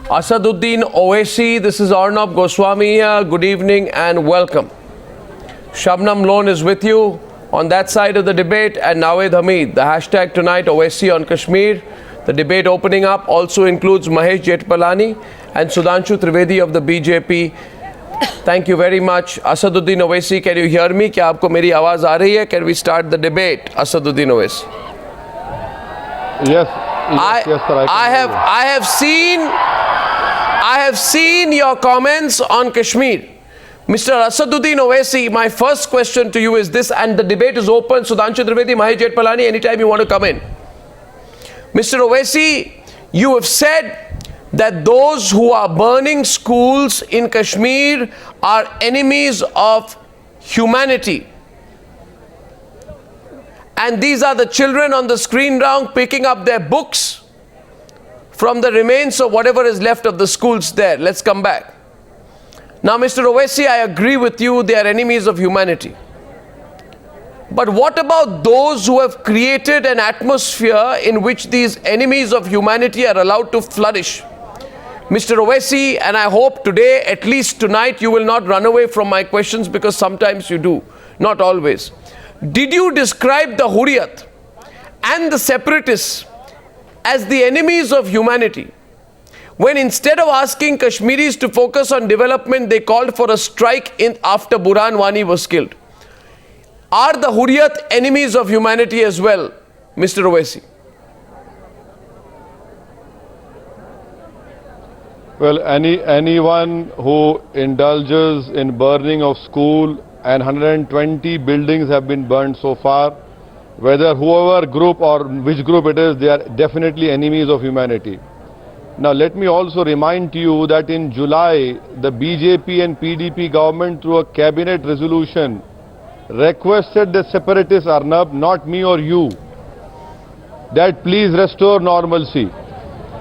Asaduddin Owaisi, this is Arnab Goswami here. Good evening and welcome. Shabnam Lone is with you on that side of the debate, and Navaid Hamid. The hashtag tonight, Owaisi on Kashmir. The debate opening up also includes Mahesh Jethmalani and Sudhanshu Trivedi of the BJP. Thank you very much. Asaduddin Owaisi, can you hear me? क्या आपको मेरी आवाज आ रही है? Can we start the debate? Asaduddin Owaisi. Yes, sir. I have seen your comments on Kashmir. Mr. Asaduddin Owaisi, my first question to you is this, and the debate is open. Sudhanshu Trivedi, Mahesh Jethmalani, anytime you want to come in. Mr. Owaisi, you have said that those who are burning schools in Kashmir are enemies of humanity. And these are the children on the screen now picking up their books from the remains of whatever is left of the schools there. Let's come back. Now, Mr. Owaisi, I agree with you, they are enemies of humanity. But what about those who have created an atmosphere in which these enemies of humanity are allowed to flourish? Mr. Owaisi, and I hope today, at least tonight, you will not run away from my questions, because sometimes you do, not always. Did you describe the Hurriyat and the separatists as the enemies of humanity, when instead of asking Kashmiris to focus on development, they called for a strike after Burhan Wani was killed? Are the Hurriyat enemies of humanity as well, Mr. Owaisi? Well, anyone who indulges in burning of school, and 120 buildings have been burned so far, whether whoever group or which group it is, they are definitely enemies of humanity. Now, let me also remind you that in July, the BJP and PDP government, through a cabinet resolution, requested the separatists, Arnab, not me or you, that please restore normalcy.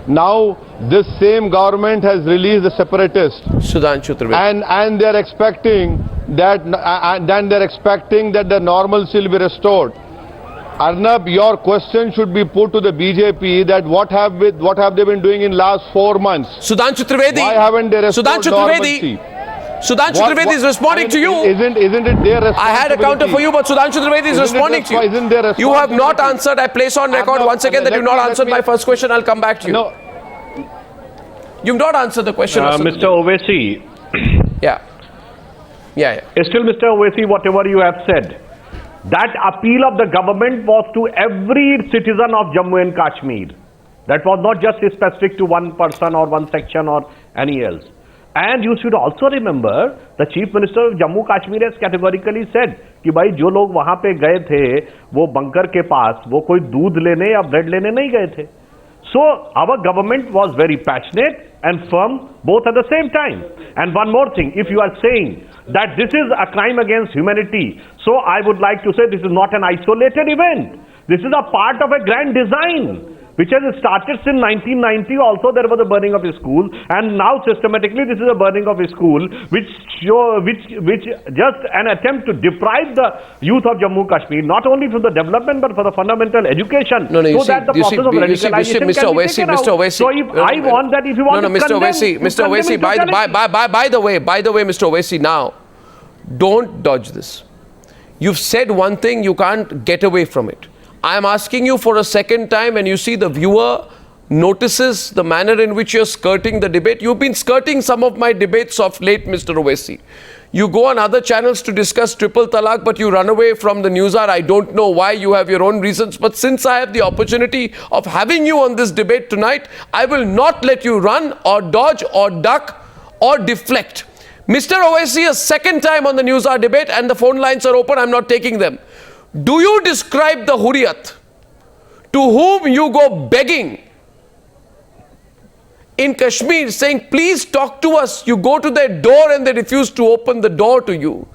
Now, this same government has released the separatists, Sudhanshu Trivedi, and they're expecting that, the normalcy will be restored. Arnab, your question should be put to the BJP that what have they been doing in last 4 months? Sudhanshu Trivedi, Why haven't they restored normalcy? Sudhanshu Trivedi is responding to you. Isn't it their responsibility? I had a counter for you, but Sudhanshu Trivedi is responding to you. You have not answered. I place on record once again that you have not answered my first question. I'll come back to you. No. You've not answered the question. Mr. Owaisi. Yeah. Still, Mr. Owaisi, whatever you have said, that appeal of the government was to every citizen of Jammu and Kashmir. That was not just specific to one person or one section or any else. And you should also remember, the Chief Minister of Jammu Kashmir has categorically said कि भाई जो लोग वहां पे गए थे वो bunker के पास वो कोई दूध लेने या ब्रेड लेने नहीं गए थे. So our government was very passionate and firm both at the same time. And one more thing, if you are saying that this is a crime against humanity, so I would like to say this is not an isolated event. This is a part of a grand design which has started since 1990. Also there was a burning of a school, and now systematically this is a burning of a school which just an attempt to deprive the youth of Jammu Kashmir not only from the development but for the fundamental education, that the process of radicalization can be taken out. So if I want that, if you want to condemn, Mr. Owaisi, by the way, Mr. Owaisi, now don't dodge this. You've said one thing, you can't get away from it. I am asking you for a second time, and you see the viewer notices the manner in which you're skirting the debate. You've been skirting some of my debates of late, Mr. Owaisi. You go on other channels to discuss triple talaq, but you run away from the Newshour. I don't know why. You have your own reasons. But since I have the opportunity of having you on this debate tonight, I will not let you run or dodge or duck or deflect. Mr. Owaisi, a second time on the Newshour debate, and the phone lines are open. I'm not taking them. Do you describe the Hurriyat to whom you go begging in Kashmir, saying, please talk to us? You go to their door and they refuse to open the door to you.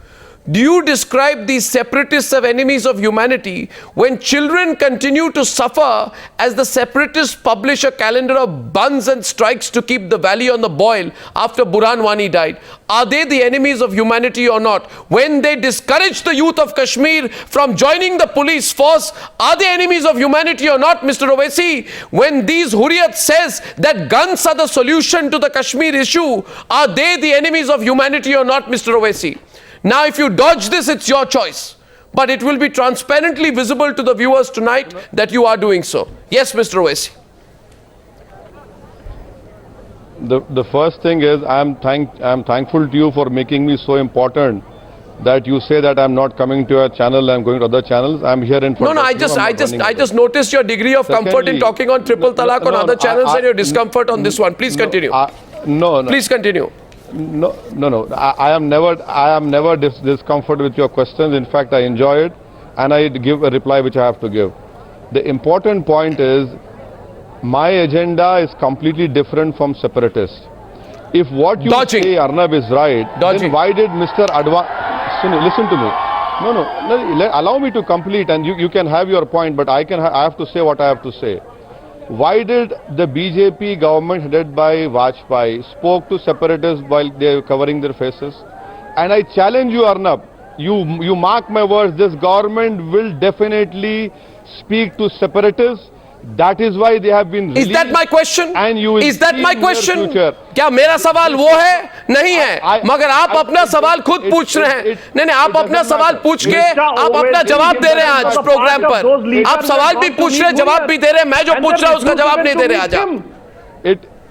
Do you describe these separatists as enemies of humanity when children continue to suffer as the separatists publish a calendar of buns and strikes to keep the valley on the boil after Burhan Wani died? Are they the enemies of humanity or not? When they discourage the youth of Kashmir from joining the police force, are they enemies of humanity or not, Mr. Owaisi? When these Hurriyat says that guns are the solution to the Kashmir issue, are they the enemies of humanity or not, Mr. Owaisi? Now, if you dodge this, it's your choice. But it will be transparently visible to the viewers tonight that you are doing so. Yes, Mr. Owaisi. The first thing is I'm thankful to you for making me so important that you say that I'm not coming to your channel, I'm going to other channels. I'm here in front No, of you. I just noticed your degree of comfort in talking on triple talaq on other channels and your discomfort on this one. Please continue. Please continue. No. I am never discomfort with your questions. In fact, I enjoy it, and I give a reply which I have to give. The important point is, my agenda is completely different from separatists. If what you say, Arnab, is right, then why did Mr. Listen to me. No. Allow me to complete, and you can have your point, but I have to say what I have to say. Why did the BJP government headed by Vajpayee spoke to separatists while they were covering their faces? And I challenge you, Arnab, you mark my words, this government will definitely speak to separatists. That is why they have been released. Is that my question? And you will Is that my question? क्या मेरा सवाल वो है? नहीं है. मगर आप अपना सवाल खुद पूछ रहे हैं. नहीं, आप अपना सवाल पूछ के आप अपना जवाब दे रहे हैं आज प्रोग्राम पर. आप सवाल भी पूछ रहे हैं, जवाब भी दे रहे हैं. मैं जो पूछ रहा हूं उसका जवाब नहीं दे रहे आज आप.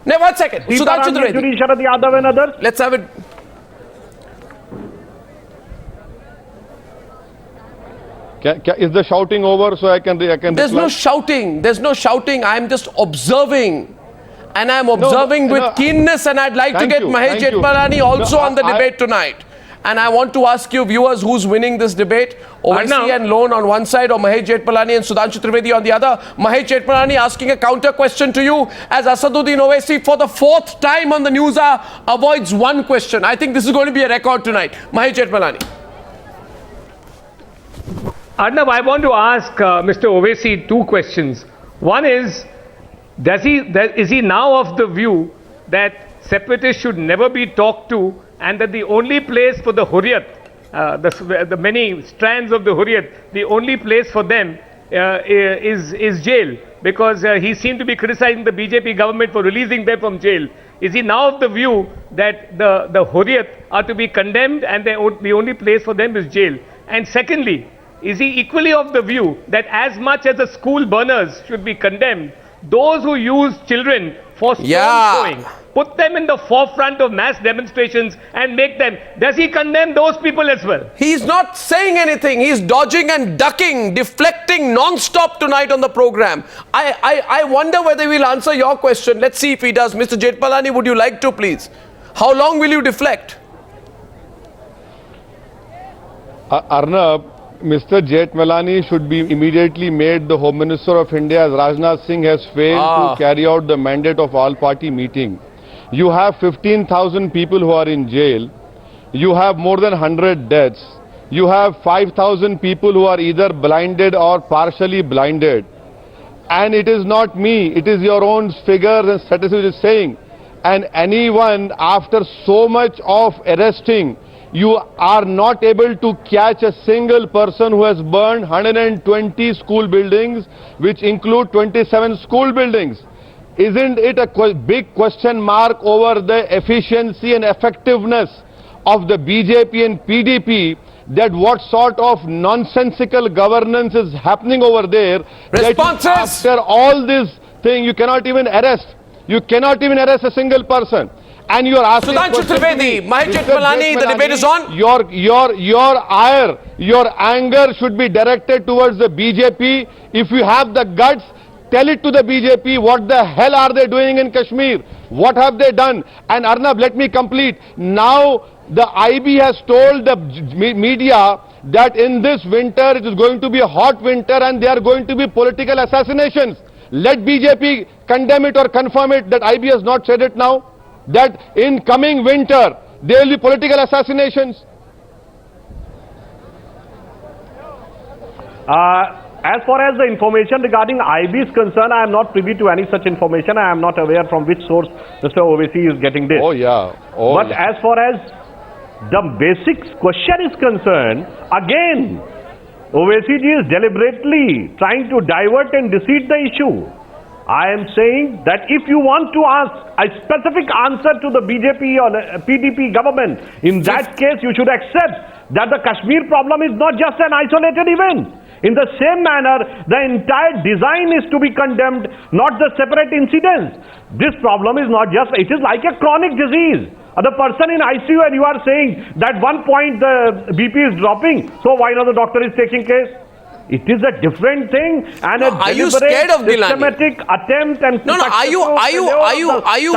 नहीं, 1 second. Sudhanshu Trivedi, Sharad Yadav and others. Let's have it. Is the shouting over so I can There's no shouting. There's no shouting. I'm just observing. And I'm observing with keenness, and I'd like to get Mahesh Jethmalani also on the debate tonight. And I want to ask you viewers who's winning this debate. Owaisi and Lone on one side, or Mahesh Jethmalani and Sudhanshu Trivedi on the other. Mahesh Jethmalani asking a counter question to you as Asaduddin Owaisi for the 4th time on the Newshour avoids one question. I think this is going to be a record tonight. Mahesh Jethmalani. Arnab, I want to ask Mr. Owaisi 2 questions. One is, is he now of the view that separatists should never be talked to, and that the only place for the Hurriyat, the many strands of the Hurriyat, the only place for them is jail? Because he seemed to be criticizing the BJP government for releasing them from jail. Is he now of the view that the Hurriyat are to be condemned and the only place for them is jail? And secondly, is he equally of the view that as much as the school burners should be condemned, those who use children for stone throwing, put them in the forefront of mass demonstrations and make them, does he condemn those people as well? He's not saying anything. He's dodging and ducking, deflecting non-stop tonight on the program. I wonder whether we'll answer your question. Let's see if he does. Mr. Jethmalani, would you like to, please? How long will you deflect? Arnab, Mr. Jethmalani should be immediately made the Home Minister of India, as Rajnath Singh has failed to carry out the mandate of all-party meeting. You have 15,000 people who are in jail. You have more than 100 deaths. You have 5,000 people who are either blinded or partially blinded. And it is not me, it is your own figures and statistics which is saying. And anyone, after so much of arresting, you are not able to catch a single person who has burned 120 school buildings, which include 27 school buildings. Isn't it a big question mark over the efficiency and effectiveness of the BJP and PDP, that what sort of nonsensical governance is happening over there? Responses! That after all this thing, you cannot even arrest. You cannot even arrest a single person. And you are asking Sudhanshu Trivedi, Mahesh Jethmalani, the debate is on. Your ire, your anger should be directed towards the BJP. If you have the guts, tell it to the BJP. What the hell are they doing in Kashmir? What have they done? And Arnab, let me complete. Now the IB has told the media that in this winter it is going to be a hot winter and there are going to be political assassinations. Let BJP condemn it or confirm it that IB has not said it now, that in coming winter there will be political assassinations. As far as the information regarding IB is concerned, I am not privy to any such information. I am not aware from which source Mr. Owaisi is getting this. Oh yeah. Oh, but as far as the basic question is concerned, again, Owaisi ji is deliberately trying to divert and deceive the issue. I am saying that if you want to ask a specific answer to the BJP or PDP government, in that case you should accept that the Kashmir problem is not just an isolated event. In the same manner, the entire design is to be condemned, not the separate incidents. This problem is not just, it is like a chronic disease. The person in ICU and you are saying that 1 point the BP is dropping, so why not the doctor is taking case? It is a different thing and a are you scared of systematic attempt and are you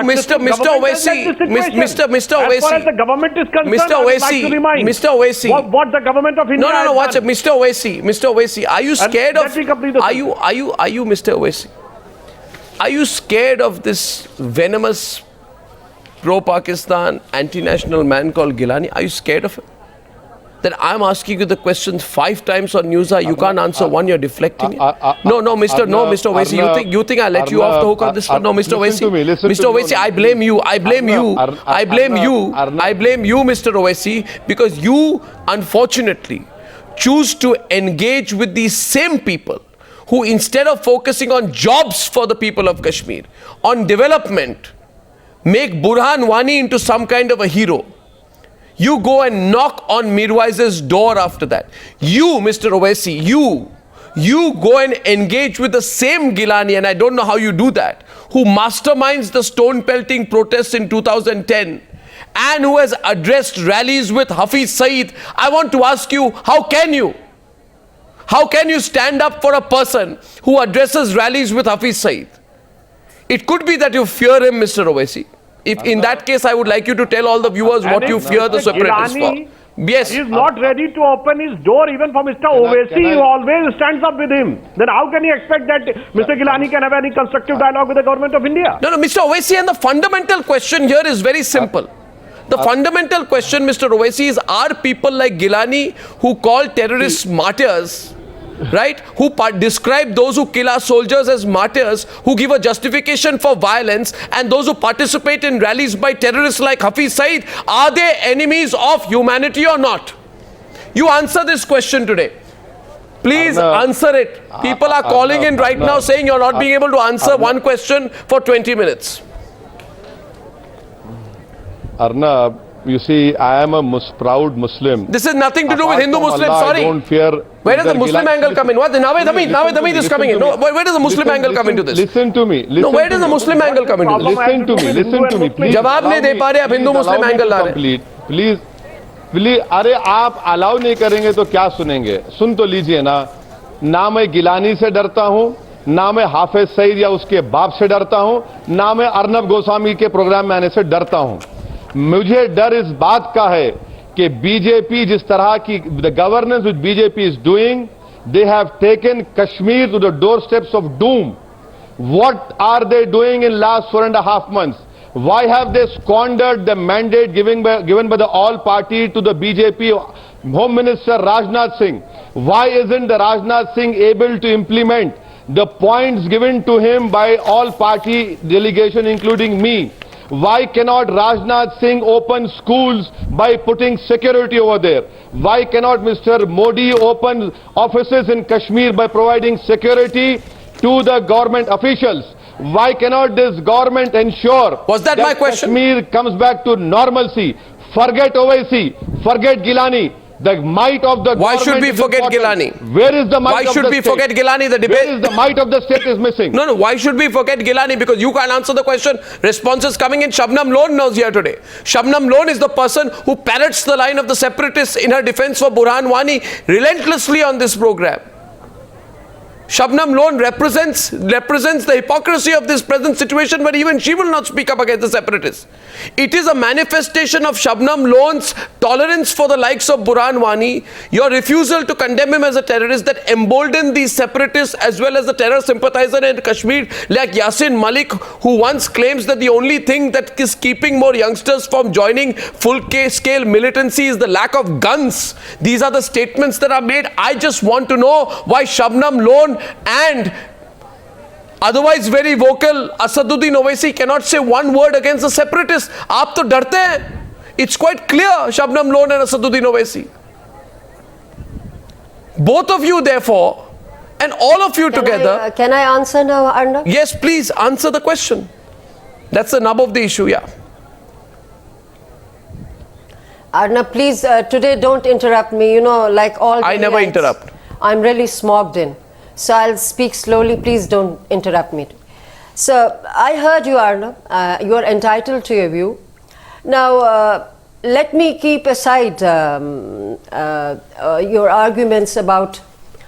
Mr. Owaisi, Mr. Owaisi, as far as the government is concerned, Mr. Owaisi, Mr. Owaisi, what the government of India no, watch it, Mr. Owaisi, are you scared of, are you Mr. Owaisi, are you scared of this venomous pro-Pakistan anti-national man called Gilani? Are you scared of him? That I'm asking you the questions 5 times on Newshour, you can't answer one, you're deflecting it. No, Mr. Owaisi, you think I'll let you off the hook on this one? No, Mr. Owaisi, Mr. Owaisi, I blame you, Mr. Owaisi, because you, unfortunately, choose to engage with these same people who, instead of focusing on jobs for the people of Kashmir, on development, make Burhan Wani into some kind of a hero. You go and knock on Mirwai's door after that. You, Mr. Owaisi, you go and engage with the same Gilani, and I don't know how you do that, who masterminds the stone pelting protests in 2010 and who has addressed rallies with Hafiz Saeed. I want to ask you, how can you? How can you stand up for a person who addresses rallies with Hafiz Saeed? It could be that you fear him, Mr. Owaisi. If in that case, I would like you to tell all the viewers what you fear the separatists for. Yes. He is not ready to open his door even for Mr. Owaisi, who always stands up with him. Then how can you expect that Mr. Gilani can have any constructive dialogue with the government of India? No, Mr. Owaisi, and the fundamental question here is very simple. The fundamental question, Mr. Owaisi, is are people like Gilani who call terrorists martyrs, right, who describe those who kill our soldiers as martyrs, who give a justification for violence, and those who participate in rallies by terrorists like Hafiz Saeed, are they enemies of humanity or not? You answer this question today. Please answer it. People are calling in right now saying you're not being able to answer one question for 20 minutes. Arnab, you see, I am a proud Muslim. This has nothing to do with Hindu-Muslim, sorry. I don't fear. Where does the Muslim angle come in? What? Navaid Hamid is coming in. No, where does the Muslim angle come into this? Listen to me. No, where does the Muslim angle come into this? Listen to me. Please. जवाब नहीं दे पा रहे, आप Hindu-Muslim angle ला रहे हैं. Please, अरे आप allow नहीं करेंगे तो क्या सुनेंगे? सुन तो लीजिए ना. ना मैं गिलानी से डरता हूँ, ना मैं हाफिज सईद या उसके बाप से डरता हूँ, ना मैं अर्नब गोस्वामी के प्रोग्राम में आने से डरता हूँ. मुझे डर इस बात का है कि बीजेपी जिस तरह की the governance which BJP is doing, they have taken Kashmir to the door steps of doom. What are they doing in last 4.5 months? Why have they squandered the mandate given by the all party to the BJP Home Minister Rajnath Singh? Why isn't the Rajnath Singh able to implement the points given to him by all party delegation including me? Why cannot Rajnath Singh open schools by putting security over there? Why cannot Mr. Modi open offices in Kashmir by providing security to the government officials? Why cannot this government ensure that my question? Kashmir comes back to normalcy? Forget Owaisi, forget Gilani. The might of the Why should we forget Gilani? Where is the might of the state? Why should we forget Gilani? The debate. Where is the might of the state is missing? No. Why should we forget Gilani? Because you can't answer the question. Responses coming in. Shabnam Lone knows here today. Shabnam Lone is the person who parrots the line of the separatists in her defense for Burhan Wani relentlessly on this program. Shabnam Lone represents the hypocrisy of this present situation, where even she will not speak up against the separatists. It is a manifestation of Shabnam Lone's tolerance for the likes of Burhan Wani, your refusal to condemn him as a terrorist, that emboldened these separatists as well as the terror sympathizer in Kashmir like Yasin Malik, who once claims that the only thing that is keeping more youngsters from joining full-scale militancy is the lack of guns. These are the statements that are made. I just want to know why Shabnam Lone and otherwise very vocal Asaduddin Owaisi cannot say one word against the separatists. Aap to darte hain. It's quite clear, Shabnam Lone and Asaduddin Owaisi. Both of you, therefore, and all of you together. Can I answer now, Arnab? Yes, please answer the question. That's the nub of the issue, yeah. Arnab, please, today don't interrupt me. You know, like all I never nights, interrupt. I'm really smogged in. So I'll speak slowly. Please don't interrupt me. So I heard you, Arnab. You are entitled to your view. Now, let me keep aside your arguments about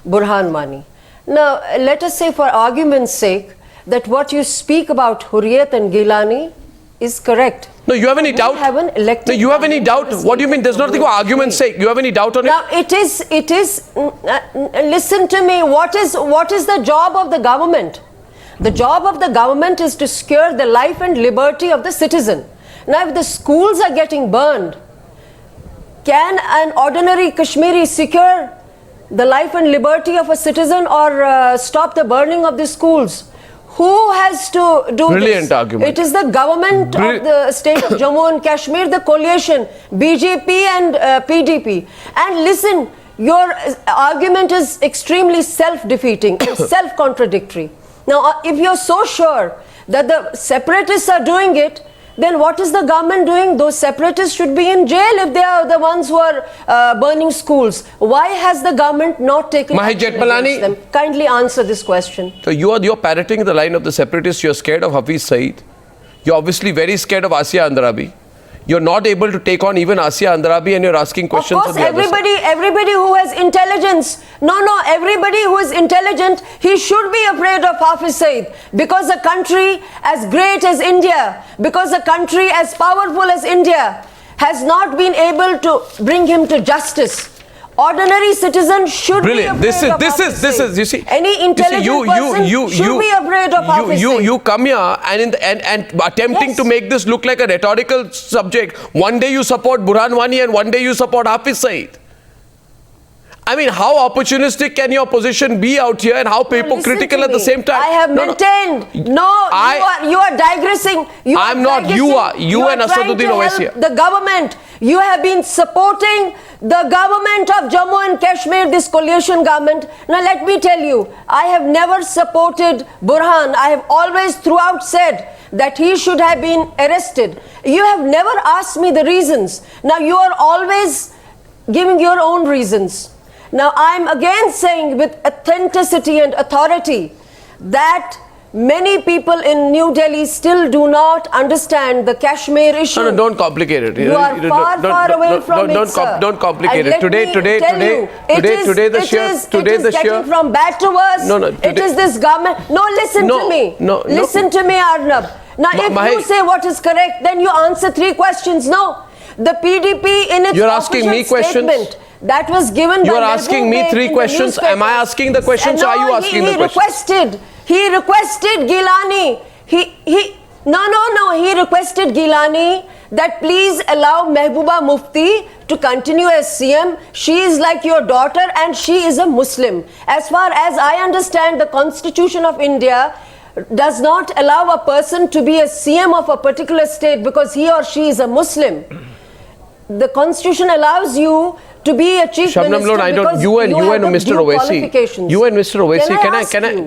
Burhan Wani. Now, let us say for argument's sake that what you speak about Hurriyat and Gilani is correct. No, you have any doubt? No, you have any doubt? What do you mean? There's nothing for argument's sake. You have any doubt on it? Now, it is, listen to me, what is the job of the government? The job of the government is to secure the life and liberty of the citizen. Now, if the schools are getting burned, can an ordinary Kashmiri secure the life and liberty of a citizen or stop the burning of the schools? Who has to do Brilliant this? argument. It is the government of the state of Jammu and Kashmir, the coalition, BJP and PDP. And listen, your argument is extremely self-defeating, self-contradictory. Now, if you're so sure that the separatists are doing it, then what is the government doing? Those separatists should be in jail if they are the ones who are burning schools. Why has the government not taken Mahesh action Jethmalani, against them? Kindly answer this question. So you're parroting the line of the separatists. You're scared of Hafiz Saeed. You're obviously very scared of Asia Andarabi. You're not able to take on even Asia Andarabi, and you're asking questions. Of course, everybody who has intelligence, everybody who is intelligent, he should be afraid of Hafiz Saeed, because a country as great as India, because a country as powerful as India has not been able to bring him to justice. Ordinary citizens should be afraid of Hafiz Saeed. You see, any intelligent person should be afraid of Hafiz Saeed. You come here and attempting to make this look like a rhetorical subject. One day you support Burhan Wani and one day you support Hafiz Saeed. I mean, how opportunistic can your position be out here, and how hypocritical at the same time? I have maintained. You are digressing. I'm not. You are. You and Asaduddin Owaisi. The government. You have been supporting the government of Jammu and Kashmir, this coalition government. Now let me tell you, I have never supported Burhan. I have always throughout said that he should have been arrested. You have never asked me the reasons. Now you are always giving your own reasons. Now I'm again saying with authenticity and authority that many people in New Delhi still do not understand the Kashmir issue. No, don't complicate it. You are far away from it, sir. Don't complicate it. Today, the sheer getting from bad to worse. It is this government. No, listen to me. Listen to me, Arnab. Now, if you say what is correct, then you answer 3 questions. No, the PDP in its official statement that was given. You are asking me 3 questions. Am I asking the questions, or are you asking the questions? He requested Gilani. He requested Gilani that please allow Mehbooba Mufti to continue as CM. She is like your daughter and she is a Muslim. As far as I understand, the Constitution of India does not allow a person to be a CM of a particular state because he or she is a Muslim. The Constitution allows you to be a chief Shabnam minister Lone, I don't. You and Mr. Owaisi. You and Mr. Owaisi.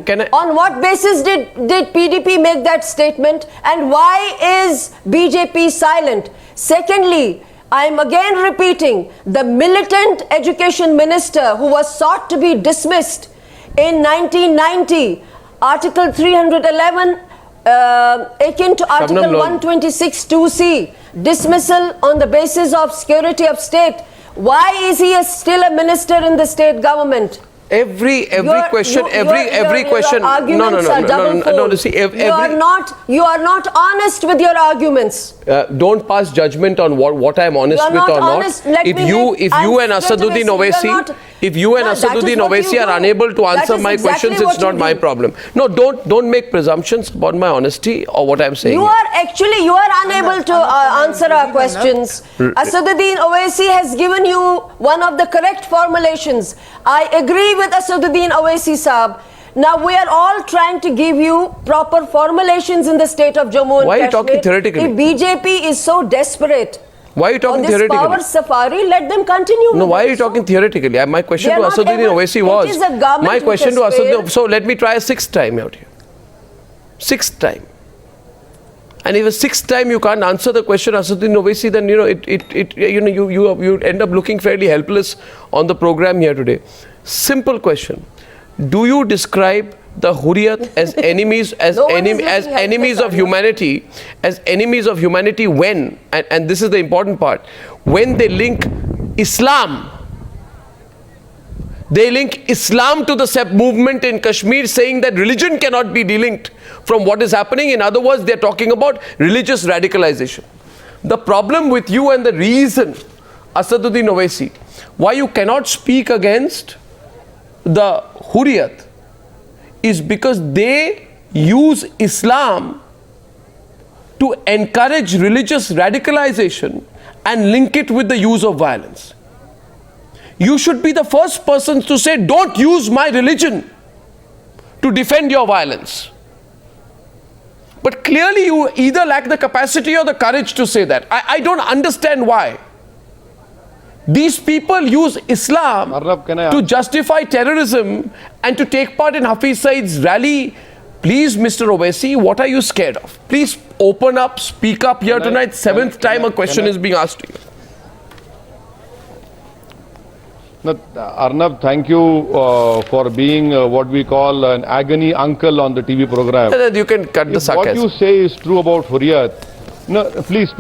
Can I? On what basis did PDP make that statement, and why is BJP silent? Secondly, I am again repeating, the militant education minister who was sought to be dismissed in 1990, Article 311, akin to Article 126 2C, dismissal on the basis of security of state. Why is he still a minister in the state government? Every question. Arguments are double fold. You are not honest with your arguments. Don't pass judgment on what I am honest with or honest. not. If you and Asaduddin Owaisi are unable to answer my questions, it's not my problem. No, don't make presumptions about my honesty or what I'm saying. You are unable to answer our questions. Asaduddin Owaisi has given you one of the correct formulations. I agree with Asaduddin Owaisi Saab. Now we are all trying to give you proper formulations in the state of Jammu and Kashmir. Why are you talking theoretically? If BJP is so desperate why are you talking on this theoretically? power safari, let them continue. No, why are you talking theoretically? My question to Asaduddin Owaisi was, my question to Asaduddin, so let me try a sixth time out here. Sixth time. And if a sixth time you can't answer the question, Asaduddin Owaisi, then you end up looking fairly helpless on the program here today. Simple question: do you describe the Hurriyat as enemies enemies of humanity, when, and this is the important part, when they link Islam? They link Islam to the SEP movement in Kashmir, saying that religion cannot be delinked from what is happening. In other words, they are talking about religious radicalization. The problem with you, and the reason, Asaduddin Owaisi, why you cannot speak against the Hurriyat is because they use Islam to encourage religious radicalization and link it with the use of violence. You should be the first person to say, don't use my religion to defend your violence. But clearly you either lack the capacity or the courage to say that. I don't understand why. These people use Islam to justify terrorism and to take part in Hafiz Saeed's rally. Please, Mr. Owaisi, what are you scared of? Please open up, speak up here tonight. Seventh time a question is being asked to you. No, Arnab, thank you for being what we call an agony uncle on the TV program. You can cut the sarcasm. What you say is true about Hurriyat. No, please,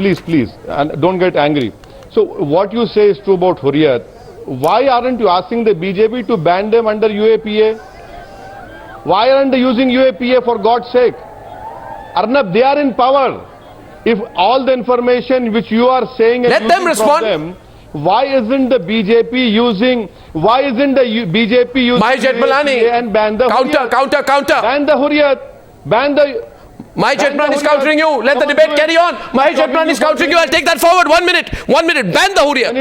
and don't get angry. So what you say is true about Hurriyat. Why aren't you asking the BJP to ban them under UAPA? Why aren't they using UAPA, for God's sake? Arnab, they are in power. If all the information which you are saying and let them respond. Why isn't the BJP using Mahesh Jethmalani and ban the counter. Ban the Hurriyat. Mahesh Jethmalani is countering you. Let the debate carry on. Mahesh Jethmalani is countering you. I'll take that forward. 1 minute. Ban the Hurriyat.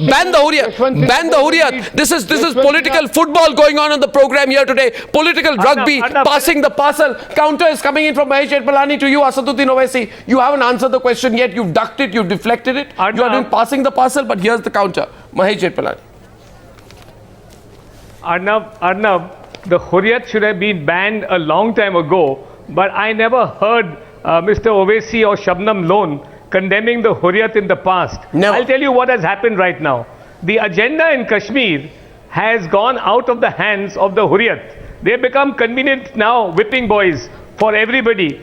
Ban the Hurriyat. This is political football going on the program here today. Political rugby, passing the parcel. Counter is coming in from Mahesh Jethmalani to you, Asaduddin Owaisi. You haven't answered the question yet. You've ducked it. You've deflected it. You are doing passing the parcel, but here's the counter. Mahesh Jethmalani. Arnab, the Hurriyat should have been banned a long time ago. But I never heard Mr. Owaisi or Shabnam Lone condemning the Hurriyat in the past. Never. I'll tell you what has happened right now. The agenda in Kashmir has gone out of the hands of the Hurriyat. They become convenient now whipping boys for everybody.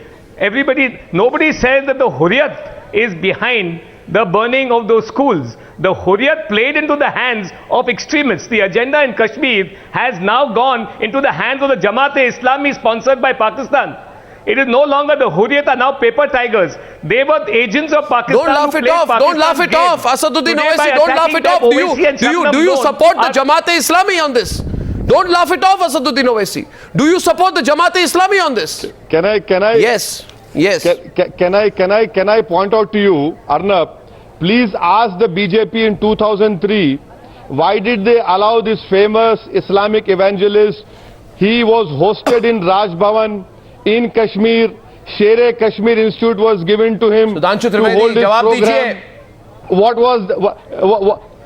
Nobody says that the Hurriyat is behind the burning of those schools. The Hurriyat played into the hands of extremists. The agenda in Kashmir has now gone into the hands of the Jamaat-e-Islami sponsored by Pakistan. It is no longer the Hurriyat are now paper tigers. They were agents of Pakistan. Don't laugh it off. Asaduddin Owaisi, don't laugh it off. Do you support the Jamaat-e-Islami on this? Don't laugh it off, Asaduddin Owaisi. Do you support the Jamaat-e-Islami on this? Can I? Yes. Can I point out to you, Arnab? Please ask the BJP in 2003, why did they allow this famous Islamic evangelist? He was hosted in Raj Bhavan in Kashmir. Sher-e-Kashmir Institute was given to him Sudhanshu to hold Trivedi, this program.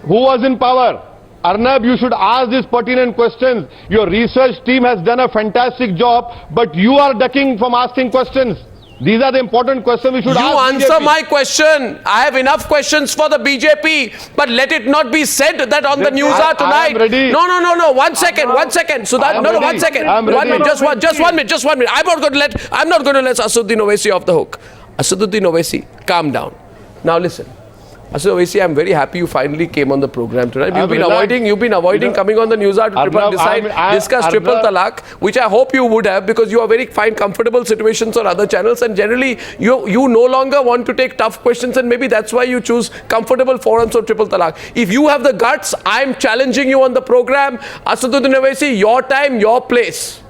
Who was in power? Arnab, you should ask these pertinent questions. Your research team has done a fantastic job, but you are ducking from asking questions. These are the important questions we should ask. You answer my question. I have enough questions for the BJP, but let it not be said that on the Newshour tonight. No. 1 second. So that 1 second. 1 minute. Just one minute. I'm not going to let Asaduddin Owaisi off the hook. Asaduddin Owaisi, calm down. Now listen. Asad Owaisi, I'm very happy you finally came on the program tonight. You've been avoiding coming on the News Hour to discuss triple talaq, which I hope you would have, because you are very find comfortable situations on other channels, and generally you no longer want to take tough questions, and maybe that's why you choose comfortable forums on triple talaq. If you have the guts, I'm challenging you on the program. Asaduddin Owaisi, your time, your place.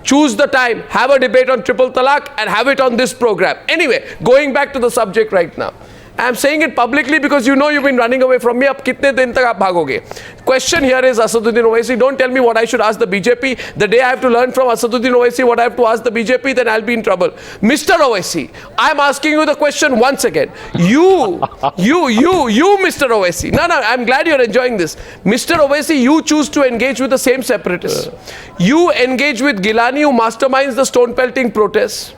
Choose the time, have a debate on triple talaq and have it on this program. Anyway, going back to the subject right now. I am saying it publicly because you know you've been running away from me. Ab kitne din tak aap bhagoge? Question here is, Asaduddin Owaisi, don't tell me what I should ask the BJP. The day I have to learn from Asaduddin Owaisi what I have to ask the BJP, then I'll be in trouble. Mr. Owaisi, I'm asking you the question once again. You, Mr. Owaisi. No, I'm glad you're enjoying this. Mr. Owaisi, you choose to engage with the same separatists. You engage with Gilani, who masterminds the stone pelting protests.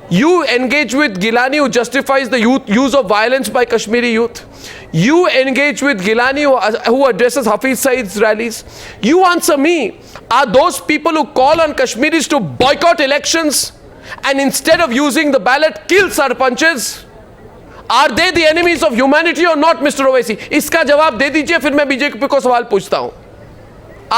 You engage with Gilani, who justifies the use of violence by Kashmiri youth. You engage with Gilani, who addresses Hafiz Saeed's rallies. You answer me. Are those people who call on Kashmiris to boycott elections and instead of using the ballot kill sarpanches? Are they the enemies of humanity or not, Mr. Owaisi? इसका जवाब दे दीजिए, फिर मैं BJP को सवाल पूछता हूँ.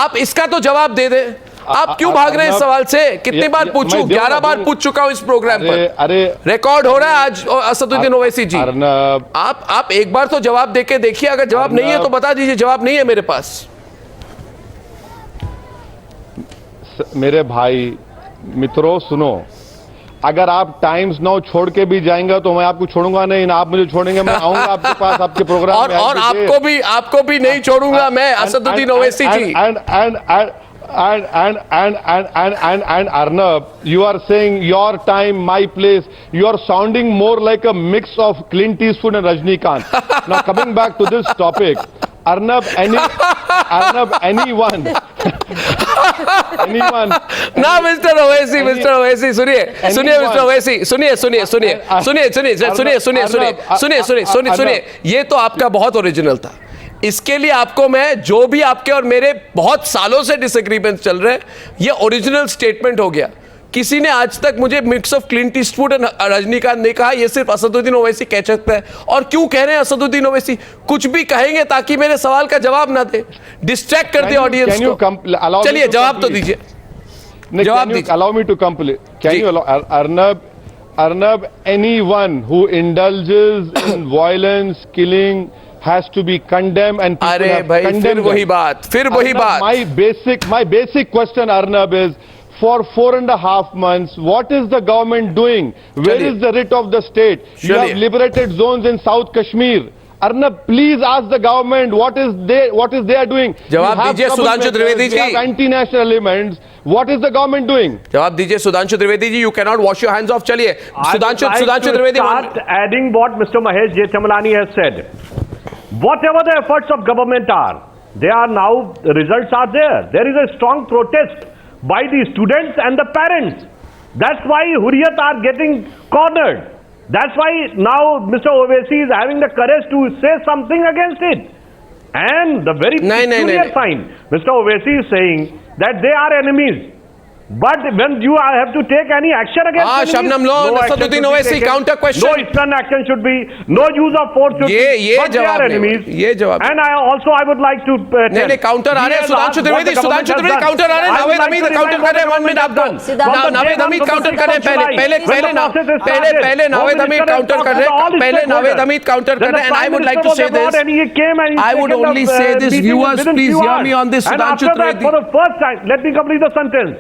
आप इसका तो जवाब दे दें. आप क्यों भाग रहे हैं इस सवाल से? कितनी बार पूछूं? 11 बार पूछ चुका हूं इस प्रोग्राम पर. अरे रिकॉर्ड हो रहा है आज. असदुद्दीन ओवैसी जी, आप एक बार तो जवाब देके देखिए. अगर जवाब नहीं है तो बता दीजिए जवाब नहीं है मेरे पास. मेरे भाई मित्रों सुनो, अगर आप टाइम्स नाउ छोड़ के भी जाएंगे तो मैं आपको छोड़ूंगा नहीं. आप मुझे छोड़ेंगे, मैं आऊंगा आपके पास, आपके प्रोग्राम में. और आपको भी नहीं छोड़ूंगा मैं, असदुद्दीन ओवैसी जी. And Arnab, you are saying your time, my place. You are sounding more like a mix of Clint Eastwood and Rajnikant. Now coming back to this topic, Arnab, anyone. Now, Mr. Owaisi, सुनिए, Mr. Owaisi, सुनिए. ये तो आपका बहुत original था. इसके लिए आपको मैं, जो भी आपके और मेरे बहुत सालों से डिसएग्रीमेंट चल रहे हैं, ये ओरिजिनल स्टेटमेंट हो गया. किसी ने आज तक मुझे मिक्स ऑफ क्लिंट ईस्टवुड और रजनीकांत नहीं कहा. ये सिर्फ असदुद्दीन ओवैसी कह सकता है. और क्यों कह रहे हैं असदुद्दीन ओवैसी? कुछ भी कहेंगे ताकि मेरे सवाल का जवाब ना दे, डिस्ट्रैक्ट कर दे ऑडियंस को. चलिए जवाब तो दीजिए. जवाब दीजिए. Allow me to complete. Can you allow Arnab, anyone who indulges in violence, killing, has to be condemned, and people have condemned them. फिर वही बात. My basic question, Arnab, is for 4.5 months, what is the government doing? Where is the writ of the state? You have liberated zones in South Kashmir. Arnab, please ask the government what is they are doing. जवाब दीजिए Sudhanshu Trivedi ji. Anti-national elements. What is the government doing? जवाब दीजिए Sudhanshu Trivedi ji. You cannot wash your hands off. चलिए Sudhanshu Trivedi. Start adding what Mr. Mahesh Jethmalani has said. Whatever the efforts of government are, they are now, the results are there. There is a strong protest by the students and the parents. That's why Hurriyat are getting cornered. That's why now Mr. Owaisi is having the courage to say something against it. And the very peculiar sign, Mr. Owaisi is saying that they are enemies. But when you have to take any action against enemies, Shabnam Lone, Asaduddin Owaisi, counter question. No stern action should be, no use of force should be, but they are enemies. And I would like to नहीं counter आ रहे हैं. Sudhanshu Trivedi counter आ रहे हैं. Naved Hamid counter कर रहे हैं. 1 minute आपको. Naved Hamid counter कर रहे हैं. पहले नावेद हमीद काउंटर कर रहे हैं. पहले नावेद हमीद काउंटर कर रहे हैं. And I would like to say this. I would only say this. Viewers, please hear me on this. Sudhanshu Trivedi. For the first time, let me complete the sentence.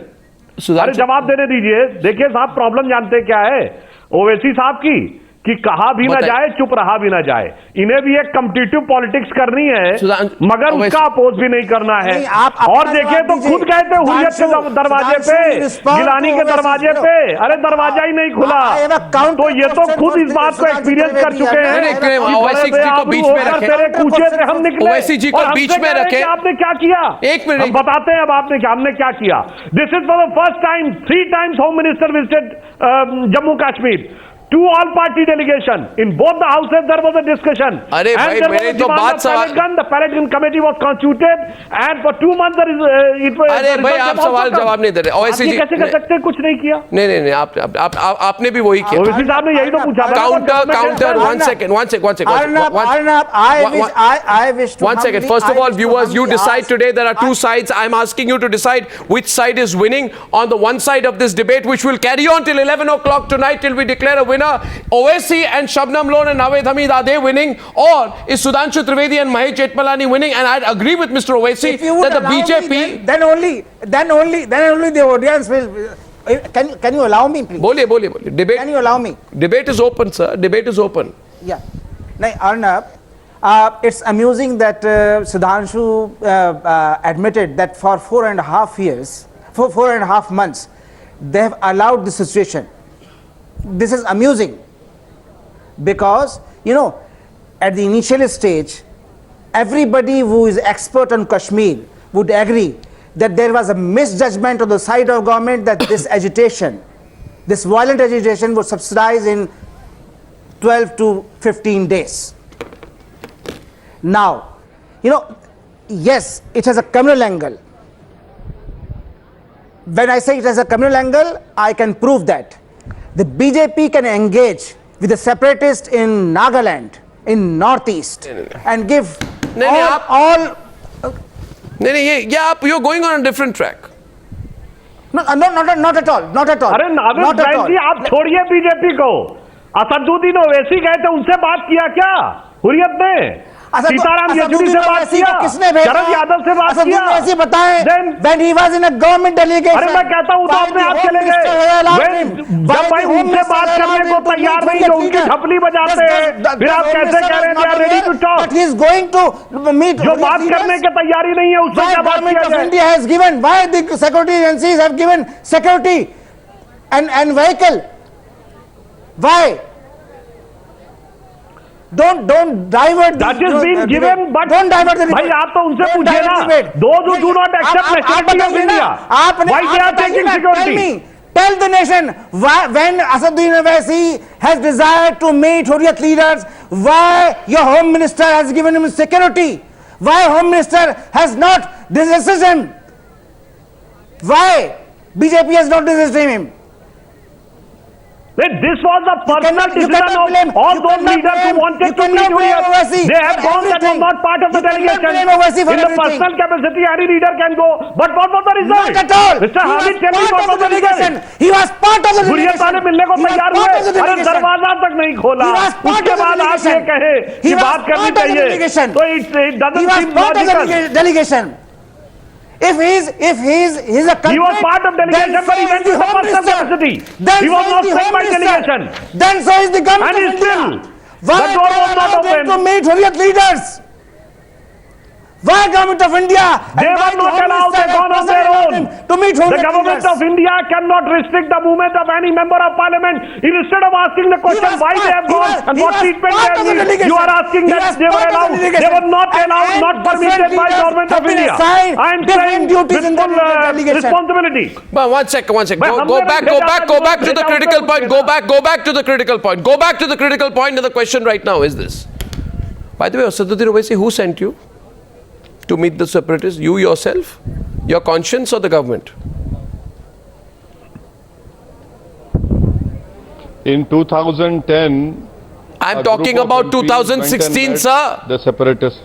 अरे जवाब देने दीजिए. देखिए साहब, प्रॉब्लम जानते क्या है ओवैसी साहब की, कि कहा भी ना जाए, चुप रहा भी ना जाए. इन्हें भी एक कम्पिटिटिव पॉलिटिक्स करनी है, मगर उसका अपोज भी नहीं करना है. और देखिए तो खुद गए थे हुर्रियत के दरवाजे पे, गिलानी के दरवाजे पे, अरे दरवाजा ही नहीं खुला. तो ये तो खुद इस बात को एक्सपीरियंस कर चुके हैं. ओवैसी जी को बीच में रखे. तेरे कूचे से हम निकले. ओवैसी जी को बीच में रखे. आपने क्या किया? एक मिनट हम बताते हैं अब आपने क्या, हमने क्या किया. This is for the first time 3 times home minister visited Jammu Kashmir. to all party delegation. In both the houses there was a discussion. अरे भाई मेरे तो बात सवाल. The pallet gun committee was constituted and for 2 months there is it was. अरे भाई आप सवाल जवाब नहीं दे रहे. ओवैसी जी कैसे कर सकते हैं, कुछ नहीं किया. नहीं आपने भी वही किया. ओवैसी साहब ने यही तो पूछा. Counter. One second. I wish to. 1 second. First of all, viewers, you decide today. There are two sides. I'm asking you to decide which side is winning on the one side of this debate, which will carry on till 11 o'clock tonight till we declare a winner. Owaisi and Shabnam Lone and Navaid Hamid, are they winning, or is Sudhanshu Trivedi and Mahesh Jethmalani winning? And I'd agree with Mr. Owaisi that the BJP. Me, then only the audience will. Can you allow me, please? बोलिए. Debate. Can you allow me? Debate is open, sir. Debate is open. Yeah. Now, Arnab, it's amusing that Sudhanshu admitted that for 4.5 months, they have allowed the situation. This is amusing because, you know, at the initial stage, everybody who is expert on Kashmir would agree that there was a misjudgment on the side of government that this agitation, this violent agitation would subside in 12 to 15 days. Now, you know, yes, it has a communal angle. When I say it has a communal angle, I can prove that. The BJP can engage with the separatists in Nagaland, in Northeast, and give all. You're going on a different track. Not at all. अरे नाविद भाई जी, आप छोड़िए BJP को. असदुद्दीन ओवैसी गए थे, उनसे बात किया क्या हुर्रियत में? सीताराम येचुरी से बात किया, शरद यादव से बात किया. ऐसे बताएं, when he was in a government delegation. अरे मैं कहता हूँ तो अपने आप चले गए. जब भाई उनसे बात करने को तैयार नहीं, जो उनकी छपली बजाते हैं, फिर आप कैसे कह रहे हैं they are ready to talk? But he is going to meet. जो बात करने की तैयारी नहीं है, उससे क्या बात किया जाए? India has given, why the security agencies have given security and vehicle? Why? Don't divert. That is being given, but don't divert the debate. भाई आप तो उनसे पूछिए ना. Those who do not accept nationality of India, why they are taking security? Tell the nation when Asaduddin Owaisi has desired to meet Hurriyat leaders, why your Home Minister has given him security? Why Home Minister has not resisted him? Why BJP has not resisted him? This was a personal decision of all those leaders who wanted to meet Hurriyat. They have gone, that was not part of the delegation. In the personal capacity, any leader can go. But what was the result? Not at all. Mr. Hamid, tell me what was the result? He was part of the delegation. Hurriyat वाले मिलने को तैयार हुए, अरे दरवाजा तक नहीं खोला. उसके बाद आप ये कहे कि बात करनी चाहिए, तो it doesn't seem logical. Delegation. If he's a culprit, he was part of delegation, but he went to the personal capacity. He was not sent by delegation. Then so is the government and of India. Why the door was not open to meet Hurriyat leaders? Why government of India? They were not allowed. They gone on their own. To meet the government of India cannot restrict the movement of any member of parliament. Instead of asking the question why they have gone and what treatment they have given, you are asking that they were allowed. They were not allowed, not permitted by government of India. I am saying with full responsibility. But one second. Go back to the critical point. Go back to the critical point. Go back to the critical point, and the question right now is this. By the way, Asaduddin Owaisi, who sent you to meet the separatists? You yourself? Your conscience or the government? In 2010, I'm talking about 2016, sir. The separatists.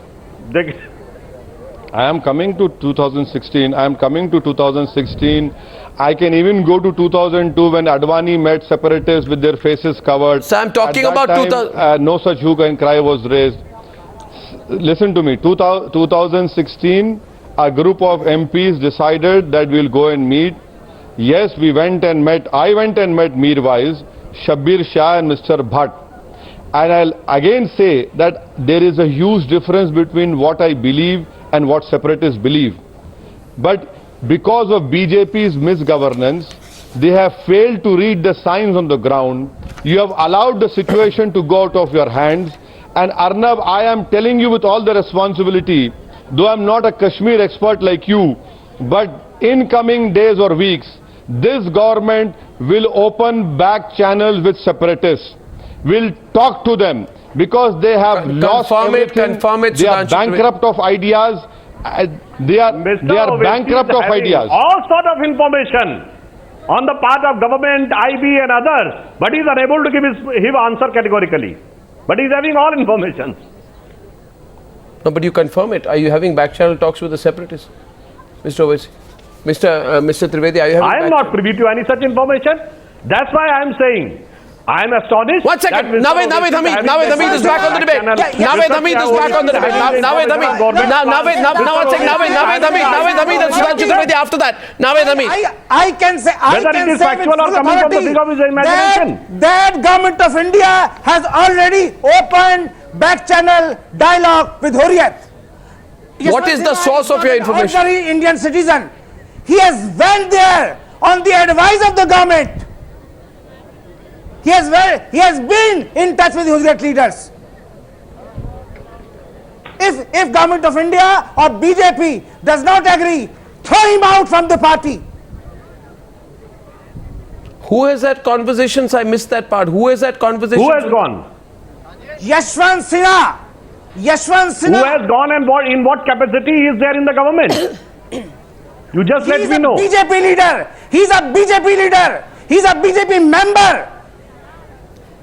I am coming to 2016. I am coming to 2016. I can even go to 2002 when Advani met separatists with their faces covered. So I'm talking about 2000. No such hue and cry was raised. Listen to me. 2016, a group of MPs decided that we'll go and meet. Yes, we went and met. I went and met Meerwise, Shabbir Shah and Mr. Bhatt. And I'll again say that there is a huge difference between what I believe and what separatists believe. But because of BJP's misgovernance, they have failed to read the signs on the ground. You have allowed the situation to go out of your hands. And Arnab, I am telling you with all the responsibility, though I am not a Kashmir expert like you, but in coming days or weeks, this government will open back channels with separatists, will talk to them, because they have lost everything. Confirm it, they are Sudhanshu bankrupt of ideas. They are bankrupt of ideas. All sort of information on the part of government, IB and others, but he is unable to give his answer categorically. But he is having all information. No, but you confirm it. Are you having back channel talks with the separatists, Mr. Owaisi? Mr. Trivedi, are you having? I am not privy to any such information. That's why I am saying, I am astonished. 1 second. Navaid Hamid is back on the debate. Navaid Hamid is back on the debate. Navaid Hamid and Sudhanshu Trivedi after that. Navaid Hamid. I can say, whether it is factual or coming from the figure of his imagination. That government of India has already opened back channel dialogue with Hurriyat. What is the source of your information? Ordinary Indian citizen. He has went there on the advice of the government. He has been in touch with Hurriyat leaders. If government of India or BJP does not agree, throw him out from the party. Who has had conversations? I missed that part. Who has had conversations? Who has gone? Yashwant Sinha. Who has gone and in what capacity he is there in the government? You just let me know. He's a BJP leader. He's a BJP leader. He's a BJP member.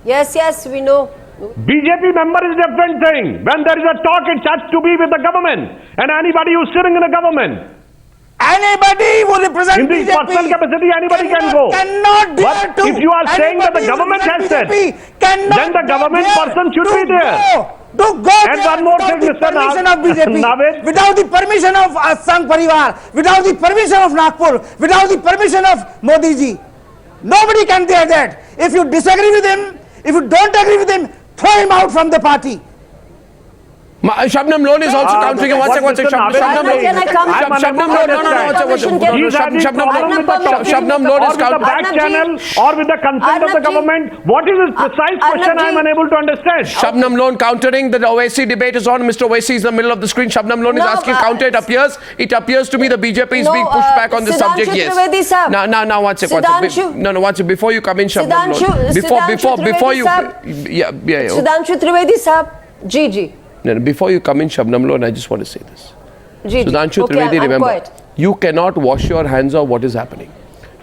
Yes, we know. BJP member is a different thing. When there is a talk, it has to be with the government and anybody who's sitting in the government. Anybody who represents in the BJP personal capacity, anybody can go. Cannot dare to. If you are saying that the government has said, then the government person should be there. And one more thing, Mr. Navaid. Without the permission of Sangh Parivar, without the permission of Nagpur, without the permission of Modi ji, nobody can dare that. If you disagree with him, if you don't agree with him, throw him out from the party. Shabnam Lone is also countering. Shabnam Lone is countering. Back channel or with the consent of the government. What is his precise question? I am unable to understand. Shabnam Lone countering. The Owaisi debate is on. Mr. Owaisi is in the middle of the screen. Shabnam Lone is asking counter. It appears to me the BJP is being pushed back on this subject. Yes. Now, one second. One second. Before you come in, Shabnam Lone. Before you. Sudhanshu Trivedi sahab. Ji. No, before you come in, Shabnam Lone, I just want to say this. Sudhanshu Trivedi, remember, you cannot wash your hands of what is happening.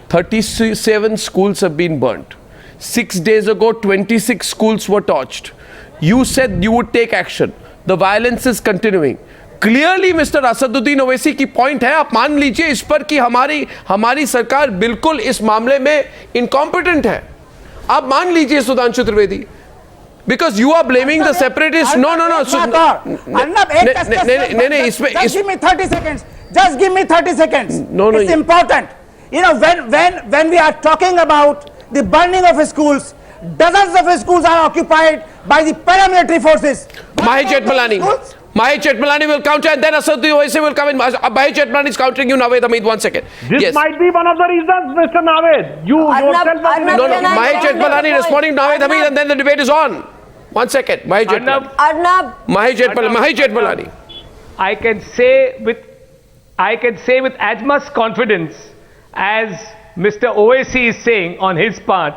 37 schools have been burnt. 6 days ago, 26 schools were torched. You said you would take action. The violence is continuing. Clearly, Mr. Asaduddin Owaisi की point है, आप मान लीजिए इस पर कि हमारी सरकार बिल्कुल इस मामले में incompetent है. आप मान लीजिए Sudhanshu Trivedi. Because you are blaming the separatists. No. Just give me 30 seconds. Just give me 30 seconds. No. It's important. You know, when we are talking about the burning of schools, dozens of schools are occupied by the paramilitary forces. Mahesh Jethmalani will counter and then Asaduddin Owaisi will come in. Mahesh Jethmalani is countering you, Navaid Hamid. 1 second. This might be one of the reasons, Mr. Navaid. You yourself... Mahesh Jethmalani responding to Navaid Hamid and then the debate is on. 1 second. Mahesh Jethmalani. I can say with as much confidence as Mr. Owaisi is saying on his part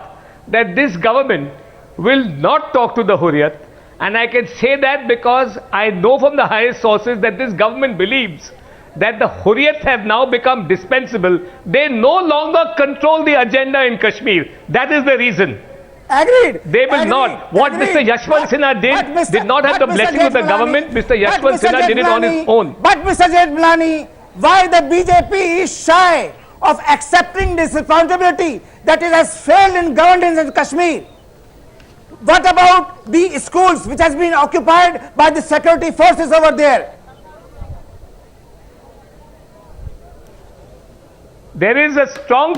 that this government will not talk to the Hurriyat. And I can say that because I know from the highest sources that this government believes that the Hurriyat have now become dispensable. They no longer control the agenda in Kashmir. That is the reason. Agreed. They will not. What Mr. Yashwant Sinha did not have the blessing of the government. Mr. Yashwant Sinha did it on his own. But Mr. Jethmalani, why the BJP is shy of accepting this responsibility that it has failed in governance in Kashmir? What about the schools which has been occupied by the security forces over there? There is a strong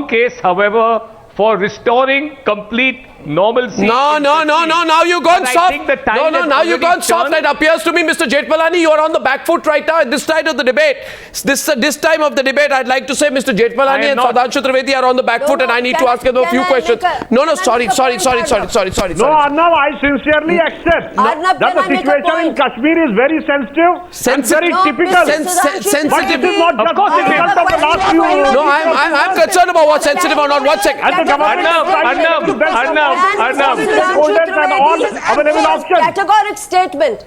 case, however, for restoring complete normalcy. No, now you've gone But I soft. think the time has Now you've already gone soft. It turned. appears to me, Mr. Jethmalani, you are on the back foot right now at this side of the debate. This time of the debate, I'd like to say Mr. Jethmalani I am and not. Sudhanshu Trivedi are on the back foot and I need to ask them a few questions. No, sorry. No, Arnab, I sincerely accept Arnab, that can the I make a situation in point? Kashmir is very sensitive and very No, typical. Mr. Sudhanshu But it is not Trivedi, just Of course the it is. result of the last few years. No, I'm concerned about what's sensitive or not. One second. And the government is trying to best of all Arnab. stakeholders and all available options. Categoric statement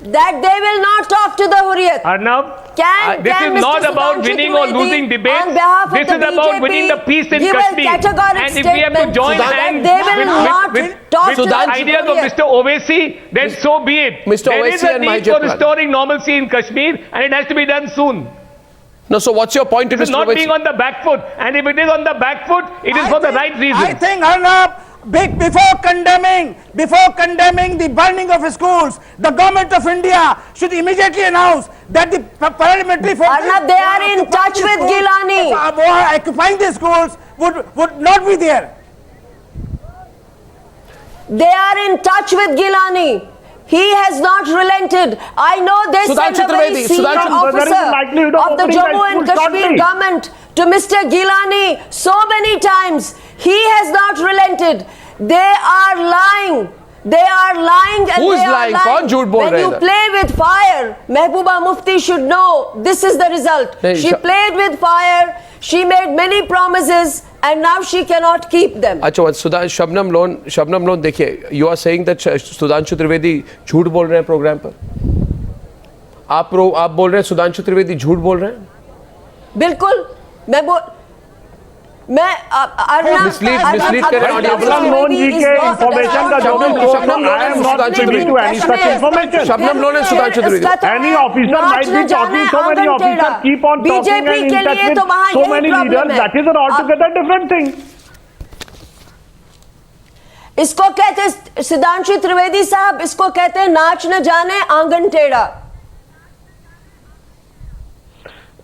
that they will not talk to the Hurriyat. Arnab, Can this is Mr. not about Sudhanshu winning or Trivedi, losing debates. on behalf of This the is about BJP, winning the peace in give a Kashmir. categoric And if we have to statement join that hands they will not talk with to the the ideas of Hurriyat. Mr. Owaisi, then so be it. Mr. There is Owaisi a and need Mahesh for Jethmalani. restoring normalcy in Kashmir, and it has to be done soon. No, so what's your point to It is Mr. not being Owaisi? on the back foot. And if it is on the back foot, it is for the right reason. I think, Arnab, before condemning the burning of schools, the government of India should immediately announce that the paramilitary forces Arnab, they are in touch with Gilani. who are occupying the schools would not be there. They are in touch with Gilani. He has not relented. I know they sent Sudhanshu a very Trivedi, senior Sudhanshu, there is a likelihood officer of of the opening Jammu that and school Kashmir shortly. government to Mr. Gilani so many times. He has not relented. They are lying. They are lying and Who is they are lying? कौन झूठ बोल When रहा है you इधर? play with fire, Mehbooba Mufti should know this is the result. नहीं, She played with fire. She made many promises and now she cannot keep them. अच्छा Shabnam loan देखिए, you are saying that Sudhanshu Trivedi झूठ बोल रहे हैं programme पर. आप बोल रहे हैं सुधांशु त्रिवेदी झूठ बोल रहे हैं. बिल्कुल mislead करें audience. Shabnam Lone ji के information का जो भी source हो, I am not privy to any such information. Shabnam Lone and Sudhanshu Trivedi. Any officer might be talking, so many officers keep on talking and in touch with so many leaders. That is an altogether different thing. इसको कहते सुधांशु त्रिवेदी साहब, इसको कहते हैं नाच न जाने आंगन टेढ़ा.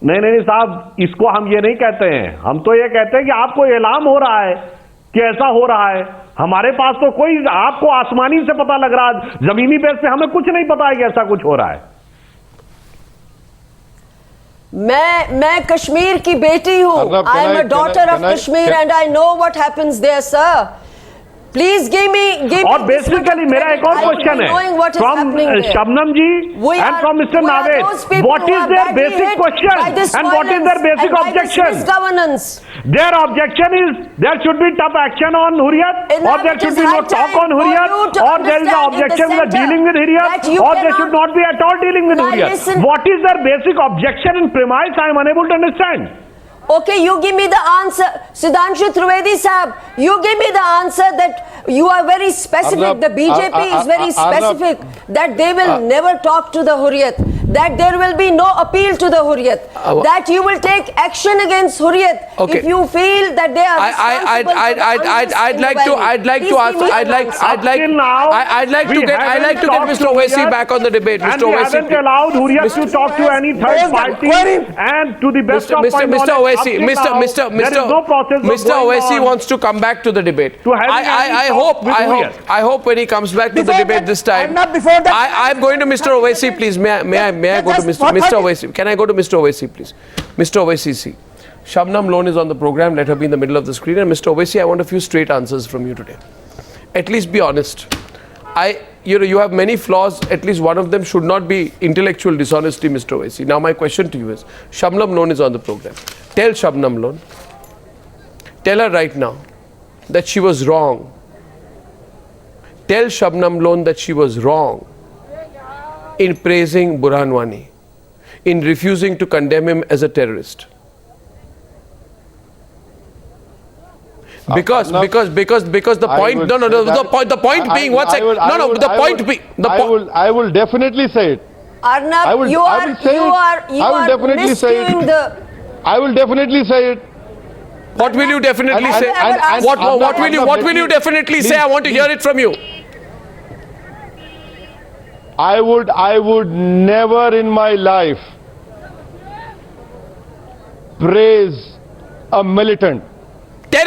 नहीं साहब, इसको हम ये नहीं कहते हैं. हम तो ये कहते हैं कि आपको इल्हाम हो रहा है कि ऐसा हो रहा है. हमारे पास तो कोई, आपको आसमानी से पता लग रहा है, जमीनी बेस पे हमें कुछ नहीं पता है कि ऐसा कुछ हो रहा है. मैं कश्मीर की बेटी हूँ. I am a daughter of Kashmir and I know what happens there, sir. Please give me. और बेसिकली मेरा एक और क्वेश्चन है from Shabnam ji and from mister Naved. What is their basic question and what is their basic objection? Their objection is there should be tough action on Hurriyat, or there should be no talk on Hurriyat, or there is an objection with dealing with Hurriyat, or there should not be at all dealing with Hurriyat. What is their basic objection in premise? I am unable to understand. Okay, you give me the answer. Sudhanshu Trivedi sahab, you give me the answer that you are very specific. Arnab, the BJP is very specific that they will never talk to the Hurriyat, that there will be no appeal to the Hurriyat, that you will take action against Hurriyat Okay. if you feel that they are responsible for the unrest in the valley. I'd like Please to ask, give me the I'd like we to get haven't Mr. talked to Owaisi Hurriyat, back on the debate. And Mr. we Owaisi, haven't allowed Hurriyat to talk to any third party. And to the best of my knowledge, Mr. Owaisi, up till now, there is no process of Mr. going Owaisi on wants to come back to the debate. to having any I talk with Hurriyat. hope when he comes back to the Before debate that, this time. Arnab, before that- I'm going to Mr. Owaisi, please. May I go to Mr. Owaisi? Can I go to Mr. Owaisi, please? Mr. Owaisi, see. Shabnam Lone is on the program. Let her be in the middle of the screen. And Mr. Owaisi, I want a few straight answers from you today. At least be honest. You have many flaws. At least one of them should not be intellectual dishonesty, Mr. Owaisi. Now my question to you is, Shabnam Lone is on the program. Tell Shabnam Lone, tell her right now that she was wrong. Tell Shabnam Lone that she was wrong in praising Burhan Wani, in refusing to condemn him as a terrorist. Because the point, the point being, one sec, I will definitely say it. Arnab, you are miscuing the. I will definitely say it. What will you definitely say? What will you definitely say? I want to hear it from you. I would never in my life praise a militant.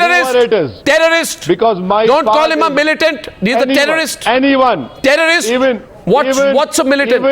terrorist. Whoever it is. Terrorist. Because my Don't call part him a is militant. He's a terrorist. Anyone. Terrorist. What's a militant?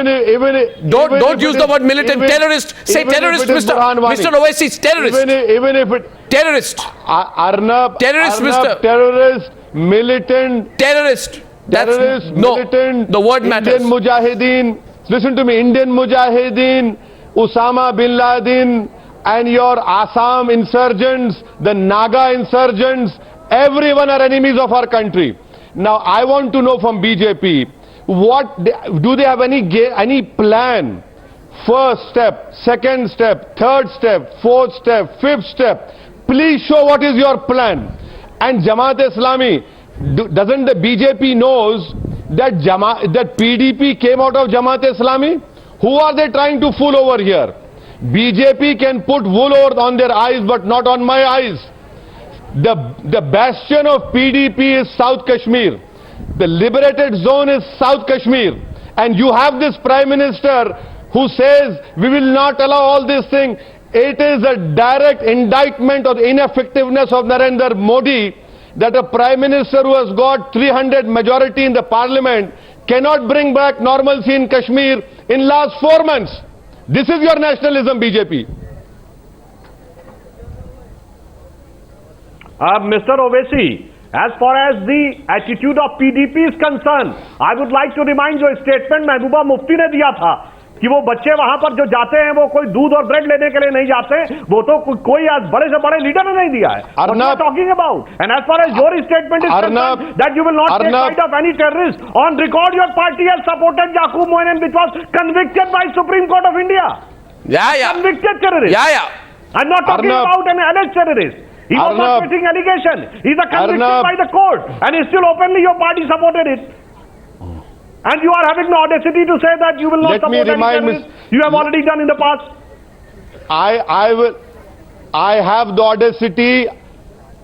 Don't use the word militant. Terrorist. Say terrorist, Mr. Owaisi. Terrorist. Even if it terrorist. Arnab. Terrorist, Mr. Terrorist. Militant. Terrorist. Terrorist. Militant. The word matters. Indian Mujahideen. Listen to me. Indian Mujahideen. Osama bin Laden. And your Assam insurgents. The Naga insurgents. Everyone are enemies of our country. Now I want to know from BJP. Do they have any plan? First step, second step, third step, fourth step, fifth step. Please show what is your plan. And Jamaat-e-Islami, doesn't the BJP knows that PDP came out of Jamaat-e-Islami? Who are they trying to fool over here? BJP can put wool on their eyes, but not on my eyes. The bastion of PDP is South Kashmir. The liberated zone is South Kashmir. And you have this Prime Minister who says, we will not allow all this thing. It is a direct indictment of the ineffectiveness of Narendra Modi that a Prime Minister who has got 300 majority in the Parliament cannot bring back normalcy in Kashmir in last 4 months. This is your nationalism, BJP. Mr. Owaisi, as far as the attitude of PDP is concerned, I would like to remind you a statement Mehbooba Mufti ने दिया था कि वो बच्चे वहां पर जो जाते हैं वो कोई दूध और ब्रेड लेने के लिए नहीं जाते, वो तो कोई आज बड़े से बड़े लीडर ने नहीं दिया है. What are you talking about? And as far as your statement is concerned, that you will not take side of any terrorist, on record your party has supported Yaqub Moinen, which was convicted by Supreme Court of India. Yeah. Convicted terrorist. Yeah. I'm not talking about an alleged terrorist. He was not facing allegation. He's a convicted by the court, and still openly your party supported it. And you are having the audacity to say that you will not support any terrorist. You have already done in the past. I have the audacity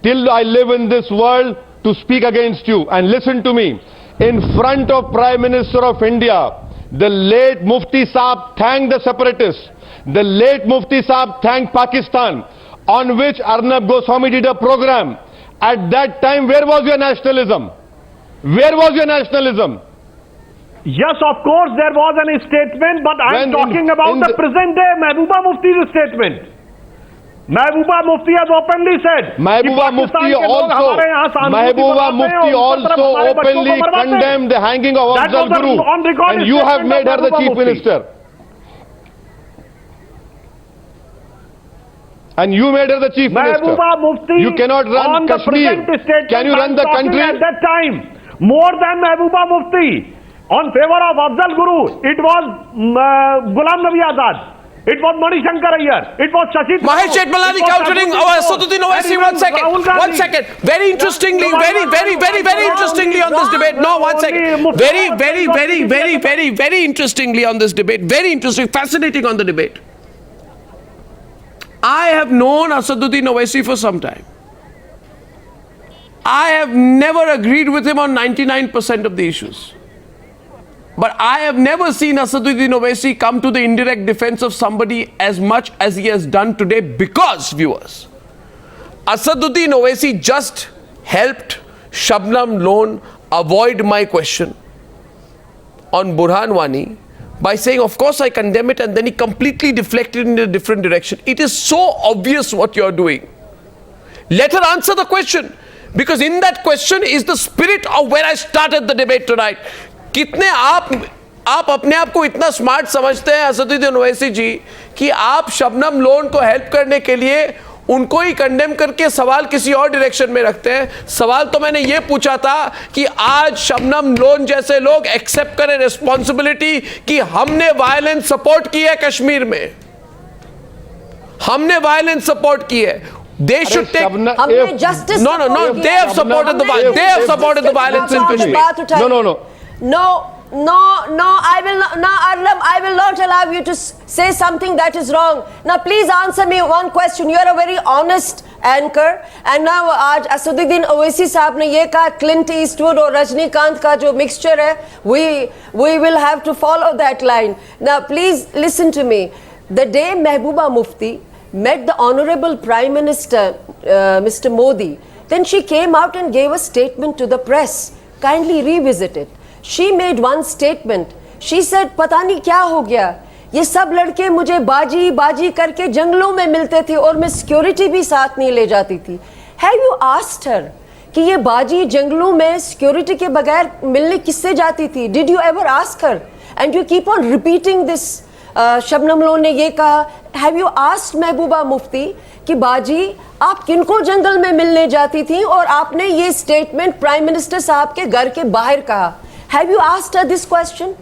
till I live in this world to speak against you. And listen to me. In front of Prime Minister of India, the late Mufti Saab thanked the separatists. The late Mufti Saab thanked Pakistan, on which Arnab Goswami did a program. At that time, where was your nationalism? Where was your nationalism? Yes, of course, there was a statement, but I'm talking about the present day Mahbooba Mufti's statement. Mahbooba Mufti has openly said. Mahbooba Mufti also openly condemned the hanging of Afzal Guru. And you have made her the chief minister. And you made her the chief minister. You cannot run Kashmir. Can you run the country? At that time, more than Mahbooba Mufti, on favor of Afzal Guru, it was Ghulam Nabi Azad. It was Mani Shankar Iyer. It was Shashi Mahesh Jethmalani countering Asaduddin Owaisi. 1 second. 1 second. Very interestingly, very interestingly on this debate. No, 1 second. Very interestingly on this debate. Very interesting, fascinating on the debate. I have known Asaduddin Owaisi for some time. I have never agreed with him on 99% of the issues. But I have never seen Asaduddin Owaisi come to the indirect defense of somebody as much as he has done today, because, viewers, Asaduddin Owaisi just helped Shabnam Lone avoid my question on Burhan Wani by saying, of course I condemn it, and then he completely deflected in a different direction. It is so obvious what you are doing. Let her answer the question, because in that question is the spirit of where I started the debate tonight. कितने आप अपने आप को इतना smart समझते हैं असदुद्दीन ओवैसी जी कि आप शबनम लोन को हेल्प करने के लिए उनको ही कंडेम करके सवाल किसी और डायरेक्शन में रखते हैं. सवाल तो मैंने ये पूछा था कि आज शबनम लोन जैसे लोग एक्सेप्ट करें रिस्पॉन्सिबिलिटी कि हमने वायलेंस सपोर्ट की है कश्मीर में, हमने वायलेंस सपोर्ट की है. They should take. No. They have supported the violence in Kashmir. No, I will not. No, Arnab, I will not allow you to say something that is wrong. Now, please answer me one question. You are a very honest anchor, and now आज असदुद्दीन ओवैसी साहब ने ये कहा Clint Eastwood और रजनीकांत का जो mixture है, we will have to follow that line. Now, please listen to me. The day Mahbooba Mufti met the Honorable Prime Minister, Mr. Modi, Then she came out and gave a statement to the press. Kindly revisit it. She made one statement. She said, पता नहीं क्या हो गया, ये सब लड़के मुझे बाजी बाजी करके जंगलों में मिलते थे और मैं सिक्योरिटी भी साथ नहीं ले जाती थी. Have you asked her कि ये बाजी जंगलों में सिक्योरिटी के बगैर मिलने किससे जाती थी? Did you ever ask her? And you keep on repeating this. Shabnam loan ने ये कहा. Have you asked Mehbooba Mufti कि बाजी आप किनको जंगल में मिलने जाती थी और आपने ये स्टेटमेंट प्राइम मिनिस्टर साहब के घर के बाहर कहा? Have you asked her this question?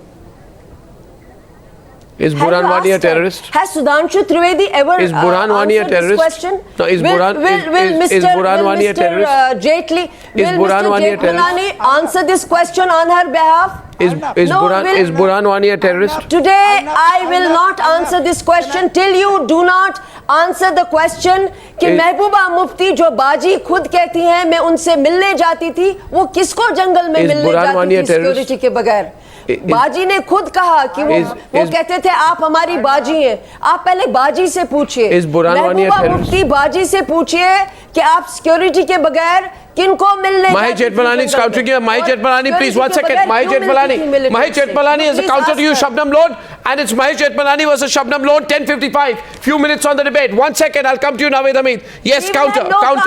Is Burhan Wani a terrorist? Has Sudhanshu Trivedi ever is Burhan Wani a terrorist? This question? No, is Burhan Wani a terrorist? Jethli, is Burhan Wani a terrorist? Answer this question on her behalf? Is Burhan Wani a terrorist? Today I will not answer this question till you do not answer the question कि महबूबा मुफ्ती जो बाजी खुद कहती हैं मैं उनसे मिलने जाती थी, वो किसको जंगल में मिलने जाती थी सिक्योरिटी के बगैर? बाजी ने खुद कहा कि वो कहते थे आप हमारी बाजी हैं. आप पहले बाजी से पूछिए, महबूबा मुफ्ती बाजी से पूछिए कि आप सिक्योरिटी के बगैर किनको मिलने Mahesh Jethmalani is countering you. Mahesh Jethmalani, please, 1 second. Mahesh Jethmalani is a counter to you, Shabnam Lone, and it's Mahesh Jethmalani versus Shabnam Lone, 10:55. Few minutes on the debate. 1 second, I'll come to you, Navaid Hamid. Yes, counter. Don't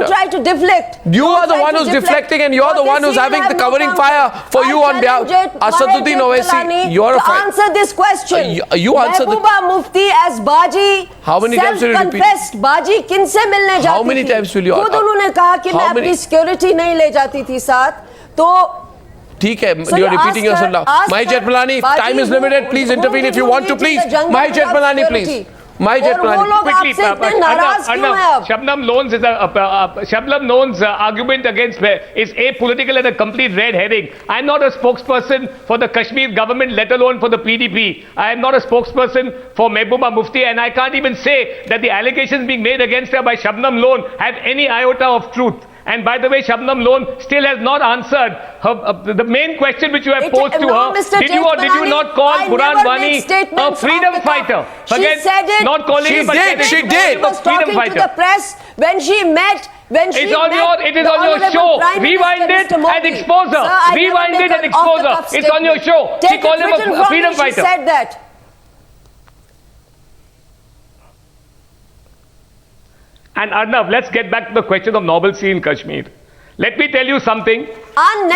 try to deflect. You are the one who's deflecting, and you're the one who's having the covering fire for you on behalf. Asaduddin Owaisi, you're a fight. Answer this question. You answer the Mahbooba Mufti as Baji. How many times will you repeat? Baji किनसे मिलने जाती थी? How many times will you? खुद उन्होंने कहा कि मैं अपनी सिक्योरिटी नहीं ले जाती थी साथ. तो ठीक है, you're repeating yourself now. Mahesh Jethmalani, time is limited. Please intervene if you want to. Please, Mahesh Jethmalani, please. Mahesh Jethmalani. Quickly, Shabnam Lone's argument against is apolitical and a complete red herring. I am not a spokesperson for the Kashmir government, let alone for the PDP. I am not a spokesperson for Mahbooba Mufti, and I can't even say that the allegations being made against her by Shabnam Lone have any iota of truth. And by the way, Shabnam Lone still has not answered her, the main question which you have posed to her. Did you or did you not call Burhan Wani a freedom fighter? She said it. Not calling him, she did. She was talking to the press when she met. It is on your show. Rewind it and expose her. Rewind it and expose her. It's on your show. She called him a freedom fighter. She said that. And Arnab, let's get back to the question of normalcy in Kashmir. Let me tell you something.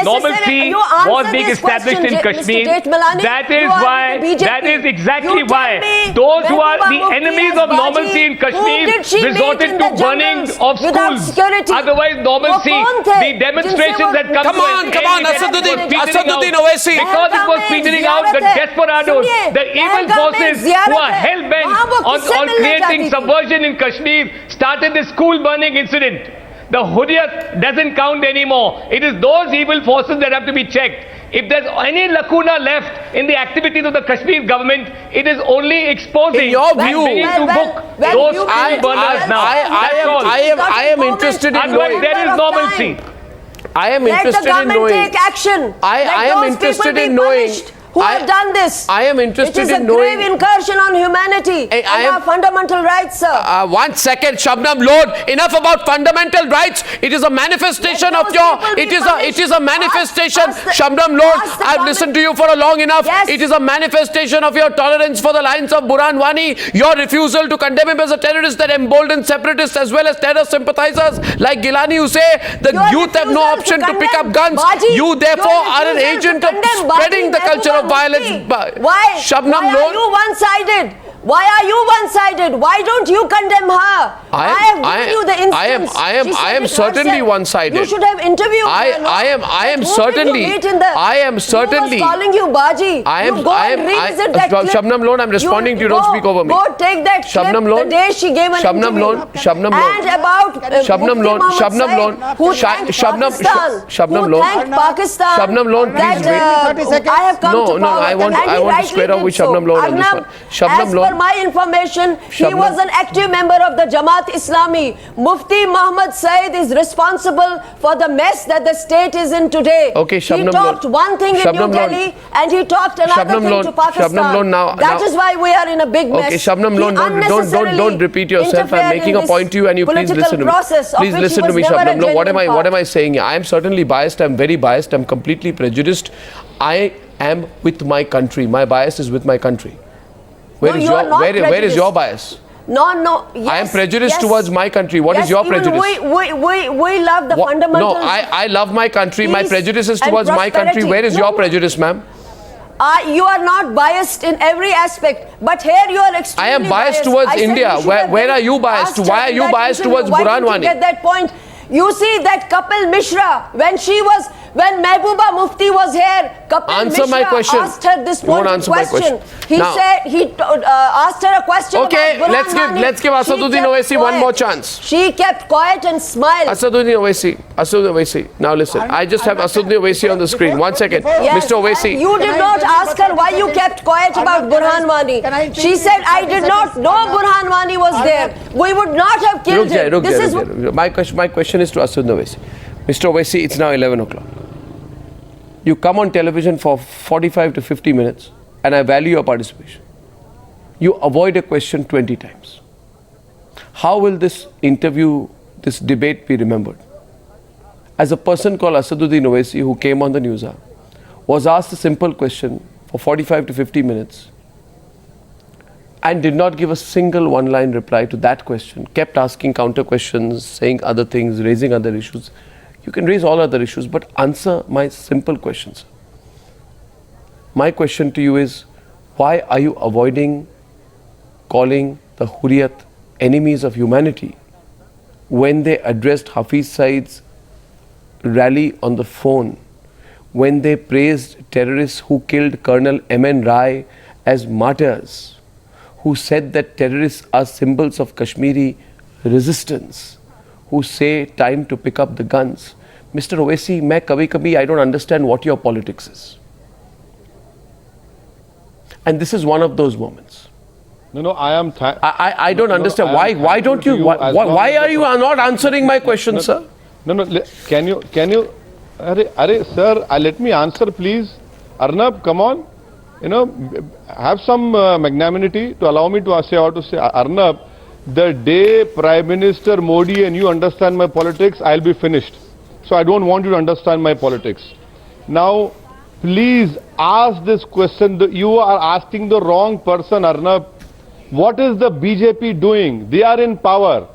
Normalcy was being established in Kashmir. That is exactly why those who are the enemies of normalcy in Kashmir resorted to burning of schools. Otherwise, normalcy, the demonstrations that come Come on, Asaduddin Owaisi. Because it was petering out the desperados, the evil forces who are hell-bent on creating subversion in Kashmir started the school burning incident. The Hurriyat doesn't count anymore. It is those evil forces that have to be checked. If there's any lacuna left in the activities of the Kashmir government, it is only exposing in your view, those school burners now. I am interested in knowing. There is normalcy. I am interested in knowing. Let the government take action. I am interested in knowing. Who have done this? I am interested in knowing. It is a grave incursion on humanity and our fundamental rights, sir. 1 second, Shabnam Lone. Enough about fundamental rights. It is a manifestation of your. It is a manifestation. Shabnam Lone, I've listened to you for a long enough. Yes. It is a manifestation of your tolerance for the lines of Burhan Wani. Your refusal to condemn him as a terrorist that emboldens separatists as well as terror sympathizers like Gilani, who say the youth have no option to pick up guns. You therefore are an agent of spreading the culture of violence. Why? Shabnam Why are you one-sided? Why are you one-sided? Why don't you condemn her? I have given you the instance. I am certainly one-sided. You should have interviewed her. I am certainly. Who was calling you Baji? Shabnam Lone, I'm responding to you. Don't speak over me. Go take that clip the day she gave an interview. Shabnam Lone. And about Shabnam Lone. Who thanked Pakistan. Shabnam Lone, please wait. I have come to power. No, I want to square off with Shabnam Lone on this one. Shabnam Lone. for my information, he Shabnam. was an active member of the Jamaat Islami. Mufti Muhammad Said is responsible for the mess that the state is in today. Okay, he Shabnam talked Lone. one thing in Shabnam New Lone. Delhi and he talked another Shabnam thing Lone. to Pakistan. Shabnam Lone, That is why we are in a big mess. Okay, Shabnam He Lone, don't repeat yourself. I'm interfered making in a this point to you, and you please political listen to me. process of Please which listen he to me, was never a Shabnam. No, what genuine am I part. saying here? I am certainly biased. I'm very biased. I'm completely prejudiced. I am with my country. My bias is with my country. Where is you are not where is prejudiced. your bias? No. Yes, I am prejudiced yes. towards my country. What is Yes, your even prejudice? We love the fundamentals. No, I love my country. My peace prejudice is and towards my country. prosperity. Where is No, your no. prejudice, ma'am? You are not biased in every aspect, but here you are extremely I am biased towards I said India. you should Where- have where been are you biased? asked Why are you that biased interview. towards Why Burhan didn't you Wani? get that point? You see that Kapil Mishra, when Mehbooba Mufti was here, Kapil Answer Mishra my question. asked her this You won't point answer my question. question. He Now- said he asked her a question. Okay, about Burhan let's give Wani. Asaduddin She kept Owaisi one quiet. more chance. She kept quiet and smiled. Asaduddin Owaisi. Now listen, I just have Asaduddin Owaisi on the screen. 1 second. Yes, Mr. Owaisi. and you did not ask her why you kept quiet about Burhan Wani. She said, I did not know Burhan Wani was there. We would not have killed him. Ruk jai. My question is to Asaduddin Owaisi. Mr. Owaisi, it's now 11 o'clock. You come on television for 45 to 50 minutes, and I value your participation. You avoid a question 20 times. How will this interview, this debate be remembered? As a person called Asaduddin Owaisi, who came on the Newshour, was asked a simple question for 45 to 50 minutes and did not give a single one-line reply to that question, kept asking counter questions, saying other things, raising other issues. You can raise all other issues, but answer my simple questions. My question to you is, why are you avoiding calling the Hurriyat enemies of humanity when they addressed Hafiz Saeed's rally on the phone, when they praised terrorists who killed Colonel M.N. Rai as martyrs, who said that terrorists are symbols of Kashmiri resistance, who say time to pick up the guns. Mr. Owaisi, I don't understand what your politics is. And this is one of those moments. No, I am. I don't understand. Why don't you? Why are you not answering my question, sir? No. Can you? Sir, let me answer, please. Arnab, come on. Have some magnanimity to allow me to say what to say. Arnab, the day Prime Minister Modi and you understand my politics, I'll be finished. So I don't want you to understand my politics. Now, please ask this question. You are asking the wrong person, Arnab. What is the BJP doing? They are in power.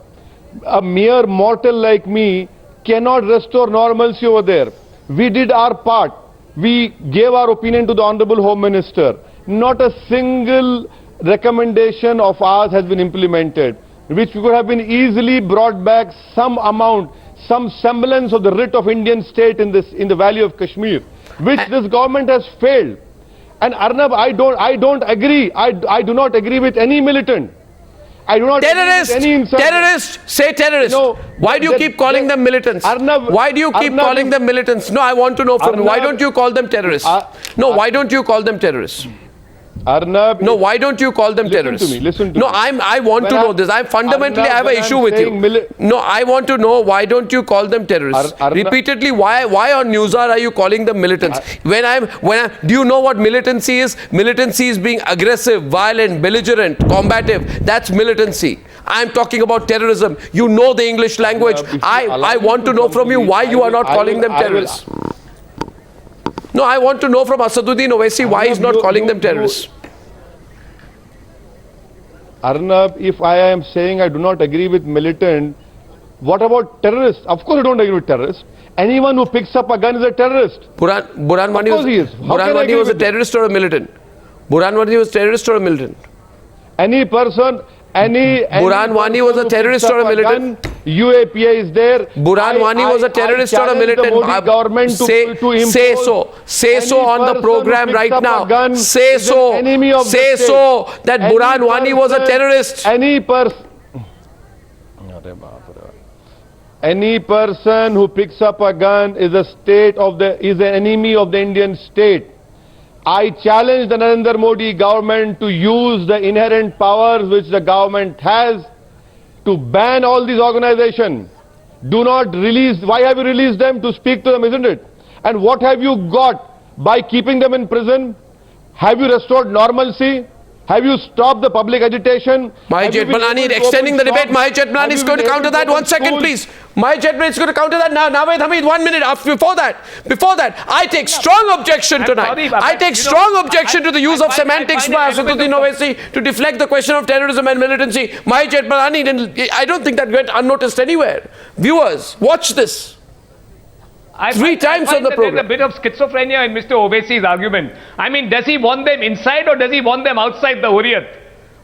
A mere mortal like me cannot restore normalcy over there. We did our part. We gave our opinion to the Honorable Home Minister. Not a single recommendation of ours has been implemented, which could have been easily brought back some amount, some semblance of the writ of Indian state in the valley of Kashmir, which this government has failed. And Arnab, I don't agree. I do not agree with any militant. I do not terrorist, agree with any insurgent. terrorist, say terrorist. No, why do you keep calling them militants? Arnab, why do you keep Arnab, calling them militants? No, I want to know from you. Why don't you call them terrorists? No, why don't you call them terrorists? Arnab, No, why don't you call them terrorists? Listen to me. No, I want to know this. I fundamentally have an issue with you. No, I want to know, why don't you call them terrorists? Repeatedly, why on Newshour are you calling them militants? Do you know what militancy is? Militancy is being aggressive, violent, belligerent, combative. That's militancy. I'm talking about terrorism. You know the English language. I want to know from you why you are not calling them terrorists. No, I want to know from Asaduddin Owaisi why he's not calling them terrorists. Arnab, if I am saying I do not agree with militant, what about terrorists? Of course I don't agree with terrorists. Anyone who picks up a gun is a terrorist. Burhan Wani was a terrorist or a militant? Burhan Wani was a terrorist or a militant? Burhan Wani was a terrorist or a militant? UAPA is there. Burhan Wani was a terrorist or a militant? Say so on the program right now. Say so that Burhan Wani was a terrorist. Any person who picks up a gun is an enemy of the Indian state. I challenge the Narendra Modi government to use the inherent powers which the government has to ban all these organizations. Do not release. Why have you released them? To speak to them, isn't it? And what have you got by keeping them in prison? Have you restored normalcy? Have you stopped the public agitation? Mahesh Jethmalani extending the debate. Mahesh Jethmalani is going to counter that. 1 second, please. Mahesh Jethmalani is going to counter that. Now, Navaid Hamid, 1 minute. Before that, I take strong objection tonight. I take strong objection to the use of semantics by Asaduddin Owaisi to deflect the question of terrorism and militancy. Mahesh Jethmalani, I don't think that went unnoticed anywhere. Viewers, watch this. Three times on the program. There's a bit of schizophrenia in Mr. Owaisi's argument. I mean, does he want them inside or does he want them outside the Hurriyat?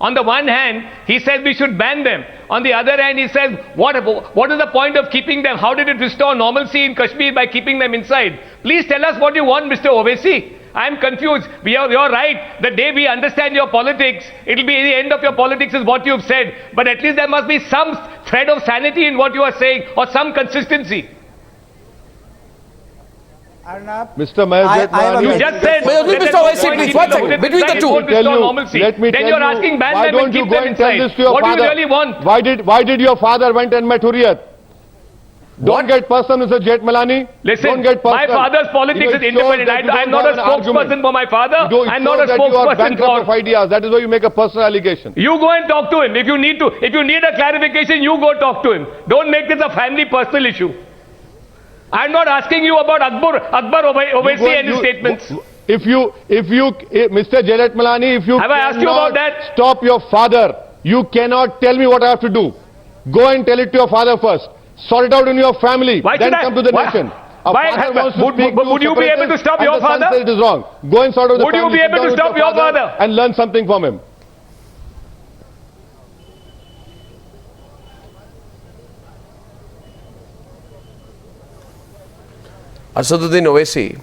On the one hand, he says we should ban them. On the other hand, he says, what is the point of keeping them? How did it restore normalcy in Kashmir by keeping them inside? Please tell us what you want, Mr. Owaisi. I'm confused. You're right. The day we understand your politics, it'll be the end of your politics is what you've said. But at least there must be some thread of sanity in what you are saying or some consistency. Arnab, Mr. Mahesh Jethmalani, you just said Mr. Owaisi, please, 1 second. Between the two. Then you're asking ban them and keep them inside. What do you really want? Why did your father went and met Hurriyat? Don't get personal, Mr. Jethmalani. Listen, don't get personal. My father's politics is independent. I'm not a spokesperson for my father. I'm not a spokesperson for... of ideas. That is why you make a personal allegation. You go and talk to him. If you need a clarification, you go talk to him. Don't make this a family personal issue. I'm not asking you about Akbar Owaisi and his statements. Mr. Jethmalani, if you have I asked you about that? Stop your father. You cannot tell me what I have to do. Go and tell it to your father first. Sort it out in your family. Why then come to the nation. Would you be able to stop your father? It is wrong. Go and sort out the family. Would you be able to stop your father? And learn something from him. Asaduddin Owaisi,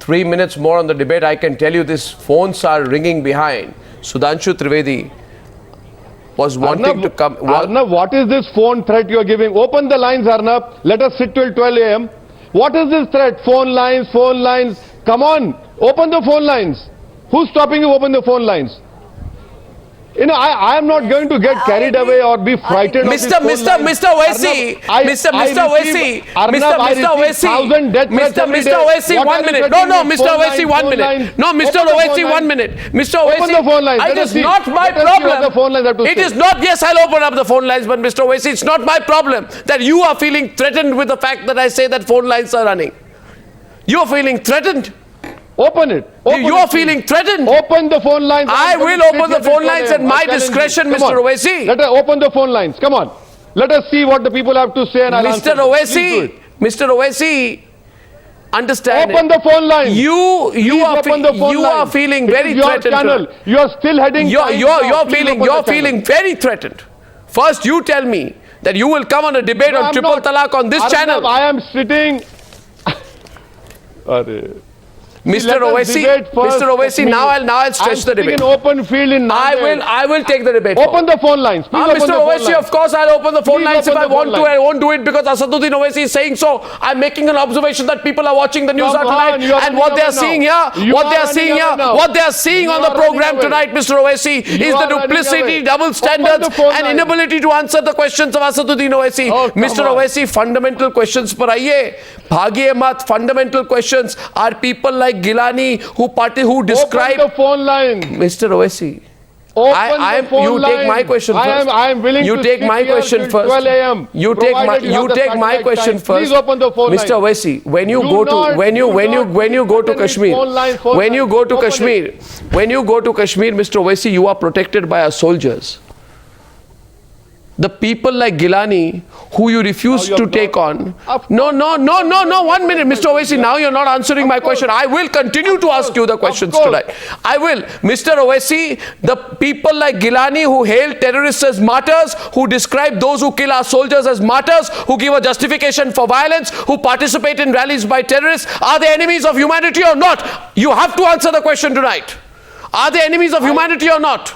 3 minutes more on the debate. I can tell you these phones are ringing behind. Sudhanshu Trivedi was wanting to come. Arnab, what is this phone threat you are giving? Open the lines, Arnab. Let us sit till 12 a.m. What is this threat? Phone lines. Come on, open the phone lines. Who's stopping you? Open the phone lines. You know, I am not going to get carried away or be frightened. Mr. Owaisi, 1 minute. No, Mr. Owaisi, 1 minute. No, Mr. Owaisi, 1 minute. Mr. Owaisi, it is not my problem. It is not, yes, I'll open up the phone lines, but Mr. Owaisi, it's not my problem that you are feeling threatened with the fact that I say that phone lines are running. You are feeling threatened. Open it. You are feeling threatened. Open the phone lines. I will open the phone lines at my discretion, Mr. Owaisi. Let us open the phone lines. Come on. Let us see what the people have to say and I'll answer. Mr. Owaisi, understand. Open the phone lines. You are feeling very threatened. You are still heading. You're feeling very threatened. First, you tell me that you will come on a debate on triple talaq on this channel. I am sitting. Mr. Owaisi, now I'll stretch the debate. An open field in I will take the debate. Open the phone lines. Mr. Owaisi, of course I'll open the phone lines if I want to. I won't do it because Asaduddin Owaisi is saying so. I'm making an observation that people are watching the Newshour tonight and what they are seeing here, what they are seeing on the program tonight, Mr. Owaisi, is the duplicity, double standards and inability to answer the questions of Asaduddin Owaisi. Mr. Owaisi, fundamental questions par aiye. Bhagiye mat, fundamental questions are people like Gilani who describe the phone line. Mr. Owaisi, you take my question first. I am willing to take my question first. 12 a.m. You take my question first. Please open the phone Mr. Owaisi, when you go to Kashmir, Mr. Owaisi, you are protected by our soldiers. The people like Gilani, who you refuse to take on. No, 1 minute, Mr. Owaisi, now you're not answering my question. I will continue to ask you the questions tonight. I will. Mr. Owaisi, the people like Gilani who hail terrorists as martyrs, who describe those who kill our soldiers as martyrs, who give a justification for violence, who participate in rallies by terrorists, are they enemies of humanity or not? You have to answer the question tonight. Are they enemies of humanity or not?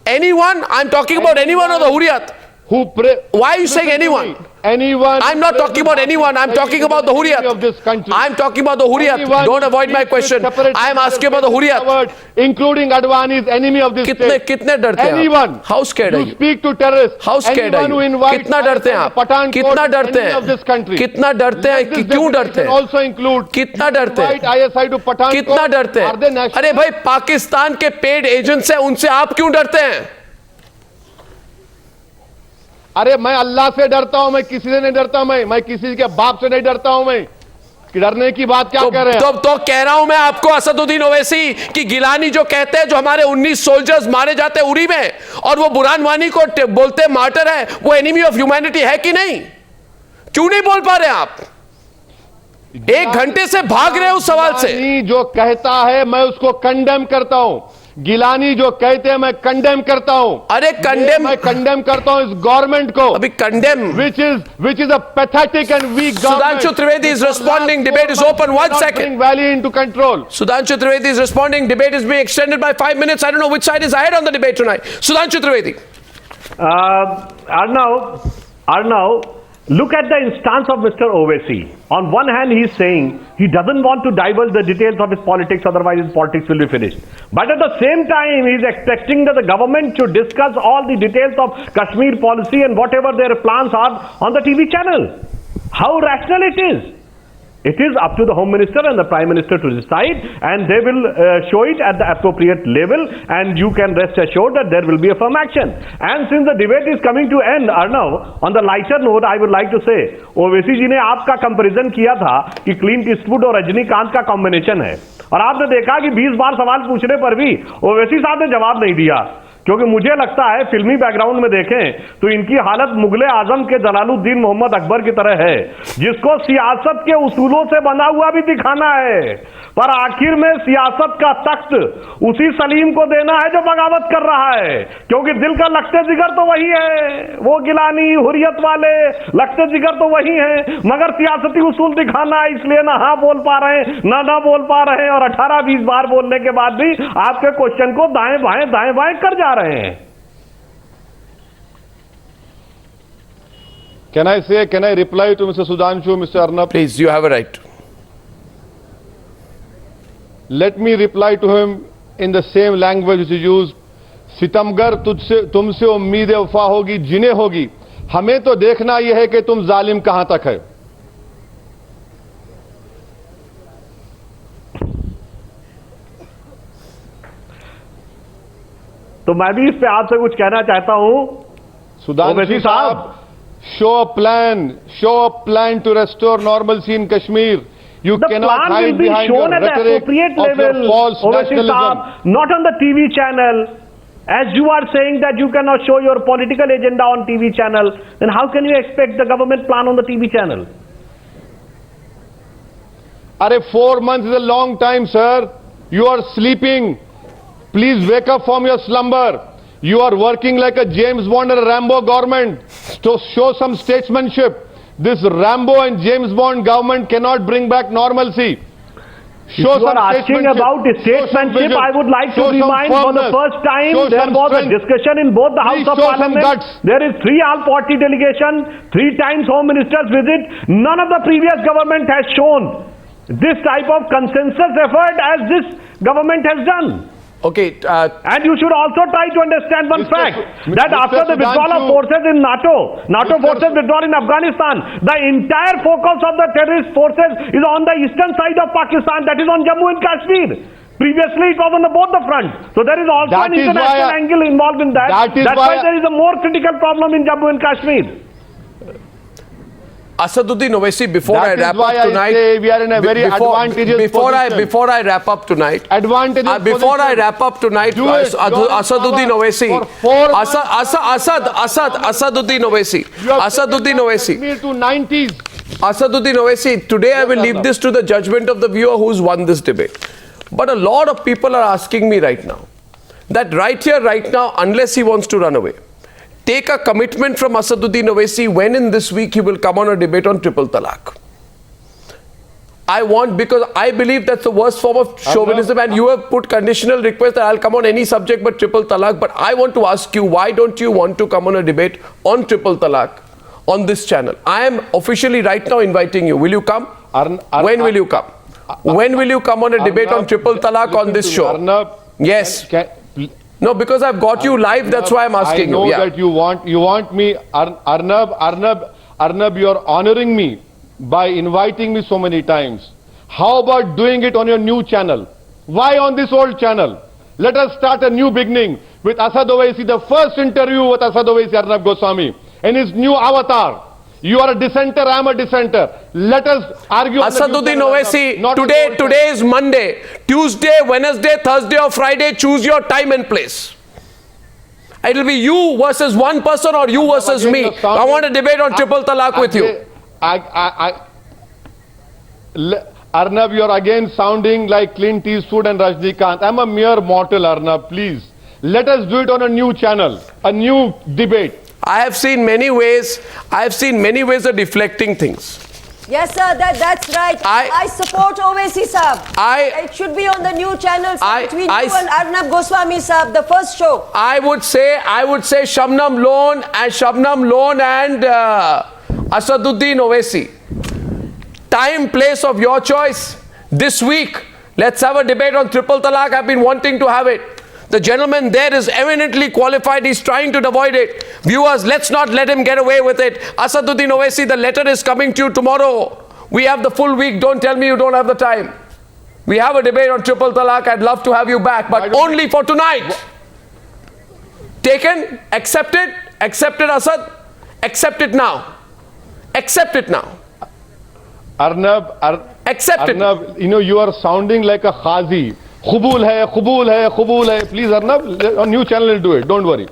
Anyone? I'm talking about anyone or the Hurriyat. Why are you saying anyone? anyone. I'm not talking about anyone. I'm talking about the Hurriyat. Of this country. I'm talking about the Hurriyat. Don't avoid my question. I'm asking about the Hurriyat. Including Advani is enemy of this state. कितने डरते हैं? Anyone. How scared are you? Speak to terrorists. How scared are you? कितना डरते हैं आप? कितना डरते हैं? कितना डरते हैं? क्यों डरते हैं? Also include. कितना डरते हैं? ISI to Pathankot. कितना डरते हैं? अरे भाई पाकिस्तान के पेड एजेंट्स हैं, उनसे आप क्यों डरते हैं? अरे मैं अल्लाह से डरता हूं, मैं किसी से नहीं डरता, मैं किसी के बाप से नहीं डरता हूं, मैं कि डरने की बात क्या कह रहे हैं? तो कह रहा हूं मैं आपको असदुद्दीन ओवैसी कि गिलानी जो कहते हैं जो हमारे 19 सोल्जर्स मारे जाते हैं उरी में और वो बुरहान वानी को बोलते हैं मार्टर है, वो एनिमी ऑफ ह्यूमैनिटी है कि नहीं? क्यों नहीं बोल पा रहे आप? 1 घंटे से भाग रहे हैं उस सवाल से। जो कहता है मैं उसको कंडेम करता हूं, गिलानी जो कहते हैं मैं कंडेम करता हूं। अरे कंडेम, मैं कंडेम करता हूं इस गवर्नमेंट को। अभी condemn which is a pathetic and weak government. Sudhanshu Trivedi is responding. Debate is open. 1 second. Valley into control. Sudhanshu Trivedi is responding. Debate is being extended by 5 minutes. I don't know which side is ahead on the debate tonight. Sudhanshu Trivedi. Arnav, look at the instance of Mr. Owaisi. On one hand, he is saying he doesn't want to divulge the details of his politics, otherwise his politics will be finished. But at the same time, he is expecting that the government should discuss all the details of Kashmir policy and whatever their plans are on the TV channel. How rational it is. It is up to the Home Minister and the Prime Minister to decide, and they will show it at the appropriate level, and you can rest assured that there will be a firm action. And since the debate is coming to end, Arnav, on the lighter note, I would like to say, Owaisi ji ने आपका comparison किया था कि Clint Eastwood और रजनीकांत का combination है, और आपने देखा कि 20 बार सवाल पूछने पर भी ओवैसी साहब ने जवाब नहीं दिया, क्योंकि मुझे लगता है फिल्मी बैकग्राउंड में देखें तो इनकी हालत मुगले आजम के जलालुद्दीन मोहम्मद अकबर की तरह है, जिसको सियासत के उसूलों से बना हुआ भी दिखाना है, पर आखिर में सियासत का तख्त उसी सलीम को देना है जो बगावत कर रहा है, क्योंकि दिल का लखते जिगर तो वही है, वो गिलानी हुर्रियत वाले लखते जिगर तो वही है, मगर सियासती उसूल दिखाना है, इसलिए ना हाँ बोल पा रहे हैं ना बोल पा रहे हैं, और 18-20 बार बोलने के बाद भी आपके क्वेश्चन को दाएं बाएं कर जा रहे हैं। Can I reply to Mr. Sudhanshu, Mr. Arnab? Please, you have a right. Let me reply to him in the same language which he used. सितमगर तुमसे उम्मीद वफा होगी जिन्हें होगी, हमें तो देखना यह है कि तुम जालिम कहां तक है। तो मैं भी इस पे आपसे कुछ कहना चाहता हूं। सुधांशु साहब, show a plan to restore normalcy in Kashmir. You cannot hide behind your rhetoric of your false nationalism. Not on the TV channel. As you are saying that you cannot show your political agenda on TV channel, then how can you expect the government plan on the TV channel? Are 4 months is a long time, sir. You are sleeping. Please wake up from your slumber. You are working like a James Bond or a Rambo government. To show some statesmanship. This Rambo and James Bond government cannot bring back normalcy. If you are asking about statesmanship, I would like to remind for the first time there was a discussion in both the House of Parliament. There is 3 all-party delegation, 3 times Home Minister's visit. None of the previous government has shown this type of consensus effort as this government has done. Okay. And you should also try to understand one fact, that after the withdrawal of forces in NATO forces withdrawn in Afghanistan, the entire focus of the terrorist forces is on the eastern side of Pakistan, that is on Jammu and Kashmir. Previously it was on both the fronts. So there is also an international angle involved in that. That's why there is a more critical problem in Jammu and Kashmir. Asaduddin Owaisi, before I wrap up tonight, we are in a very advantageous position. Before I wrap up tonight, Asaduddin Owaisi, Asaduddin Owaisi, today I will leave this to the judgment of the viewer who's won this debate. But a lot of people are asking me right now, that right here, right now, unless he wants to run away, take a commitment from Asaduddin Owaisi when in this week he will come on a debate on triple talaq. Because I believe that's the worst form of chauvinism, and you have put conditional request that I'll come on any subject but triple talaq. But I want to ask you, why don't you want to come on a debate on triple talaq on this channel. I am officially right now inviting you. Will you come? When will you come? When will you come on a debate on triple talaq on this show? Arnab, Yes. No, because I've got you live, that's why I'm asking you. I know that you want me, Arnab, you're honoring me by inviting me so many times. How about doing it on your new channel? Why on this old channel? Let us start a new beginning with Asad Owaisi, the first interview with Asad Owaisi, Arnab Goswami, and his new avatar. You are a dissenter, I am a dissenter. Let us argue. Asaduddin Owaisi, today is Monday. Tuesday, Wednesday, Thursday or Friday, choose your time and place. It will be you versus one person or you versus me. I want a debate on triple talaq with you. Arnab, you are again sounding like Clint Eastwood and Rajnikant. I am a mere mortal, Arnab, please. Let us do it on a new channel, a new debate. I have seen many ways of deflecting things. Yes, sir, that's right. I support Owaisi Saab. It should be on the new channel between you and Arnab Goswami Saab, the first show. I would say Shabnam Lone and Asaduddin Owaisi. Time, place of your choice. This week, let's have a debate on triple talaq. I've been wanting to have it. The gentleman there is eminently qualified. He's trying to avoid it. Viewers, let's not let him get away with it. Asaduddin Owaisi, the letter is coming to you tomorrow. We have the full week. Don't tell me you don't have the time. We have a debate on triple talaq. I'd love to have you back, but only for tonight. Taken? Accepted? Accepted, Asad? Accept it now. Accept it now. Arnab, accept it. Arnab, you know, you are sounding like a khazi. Khubul hai, khubul hai, khubul hai. Please, Arnab, on new channel will do it. Don't worry.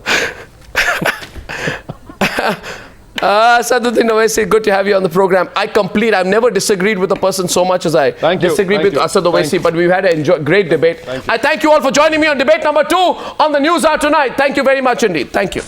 Asaduddin Owaisi, good to have you on the program. I've never disagreed with a person so much as I disagreed with Asad Owaisi, but we've had a great debate. I thank you all for joining me on debate number 2 on the Newshour tonight. Thank you very much indeed. Thank you.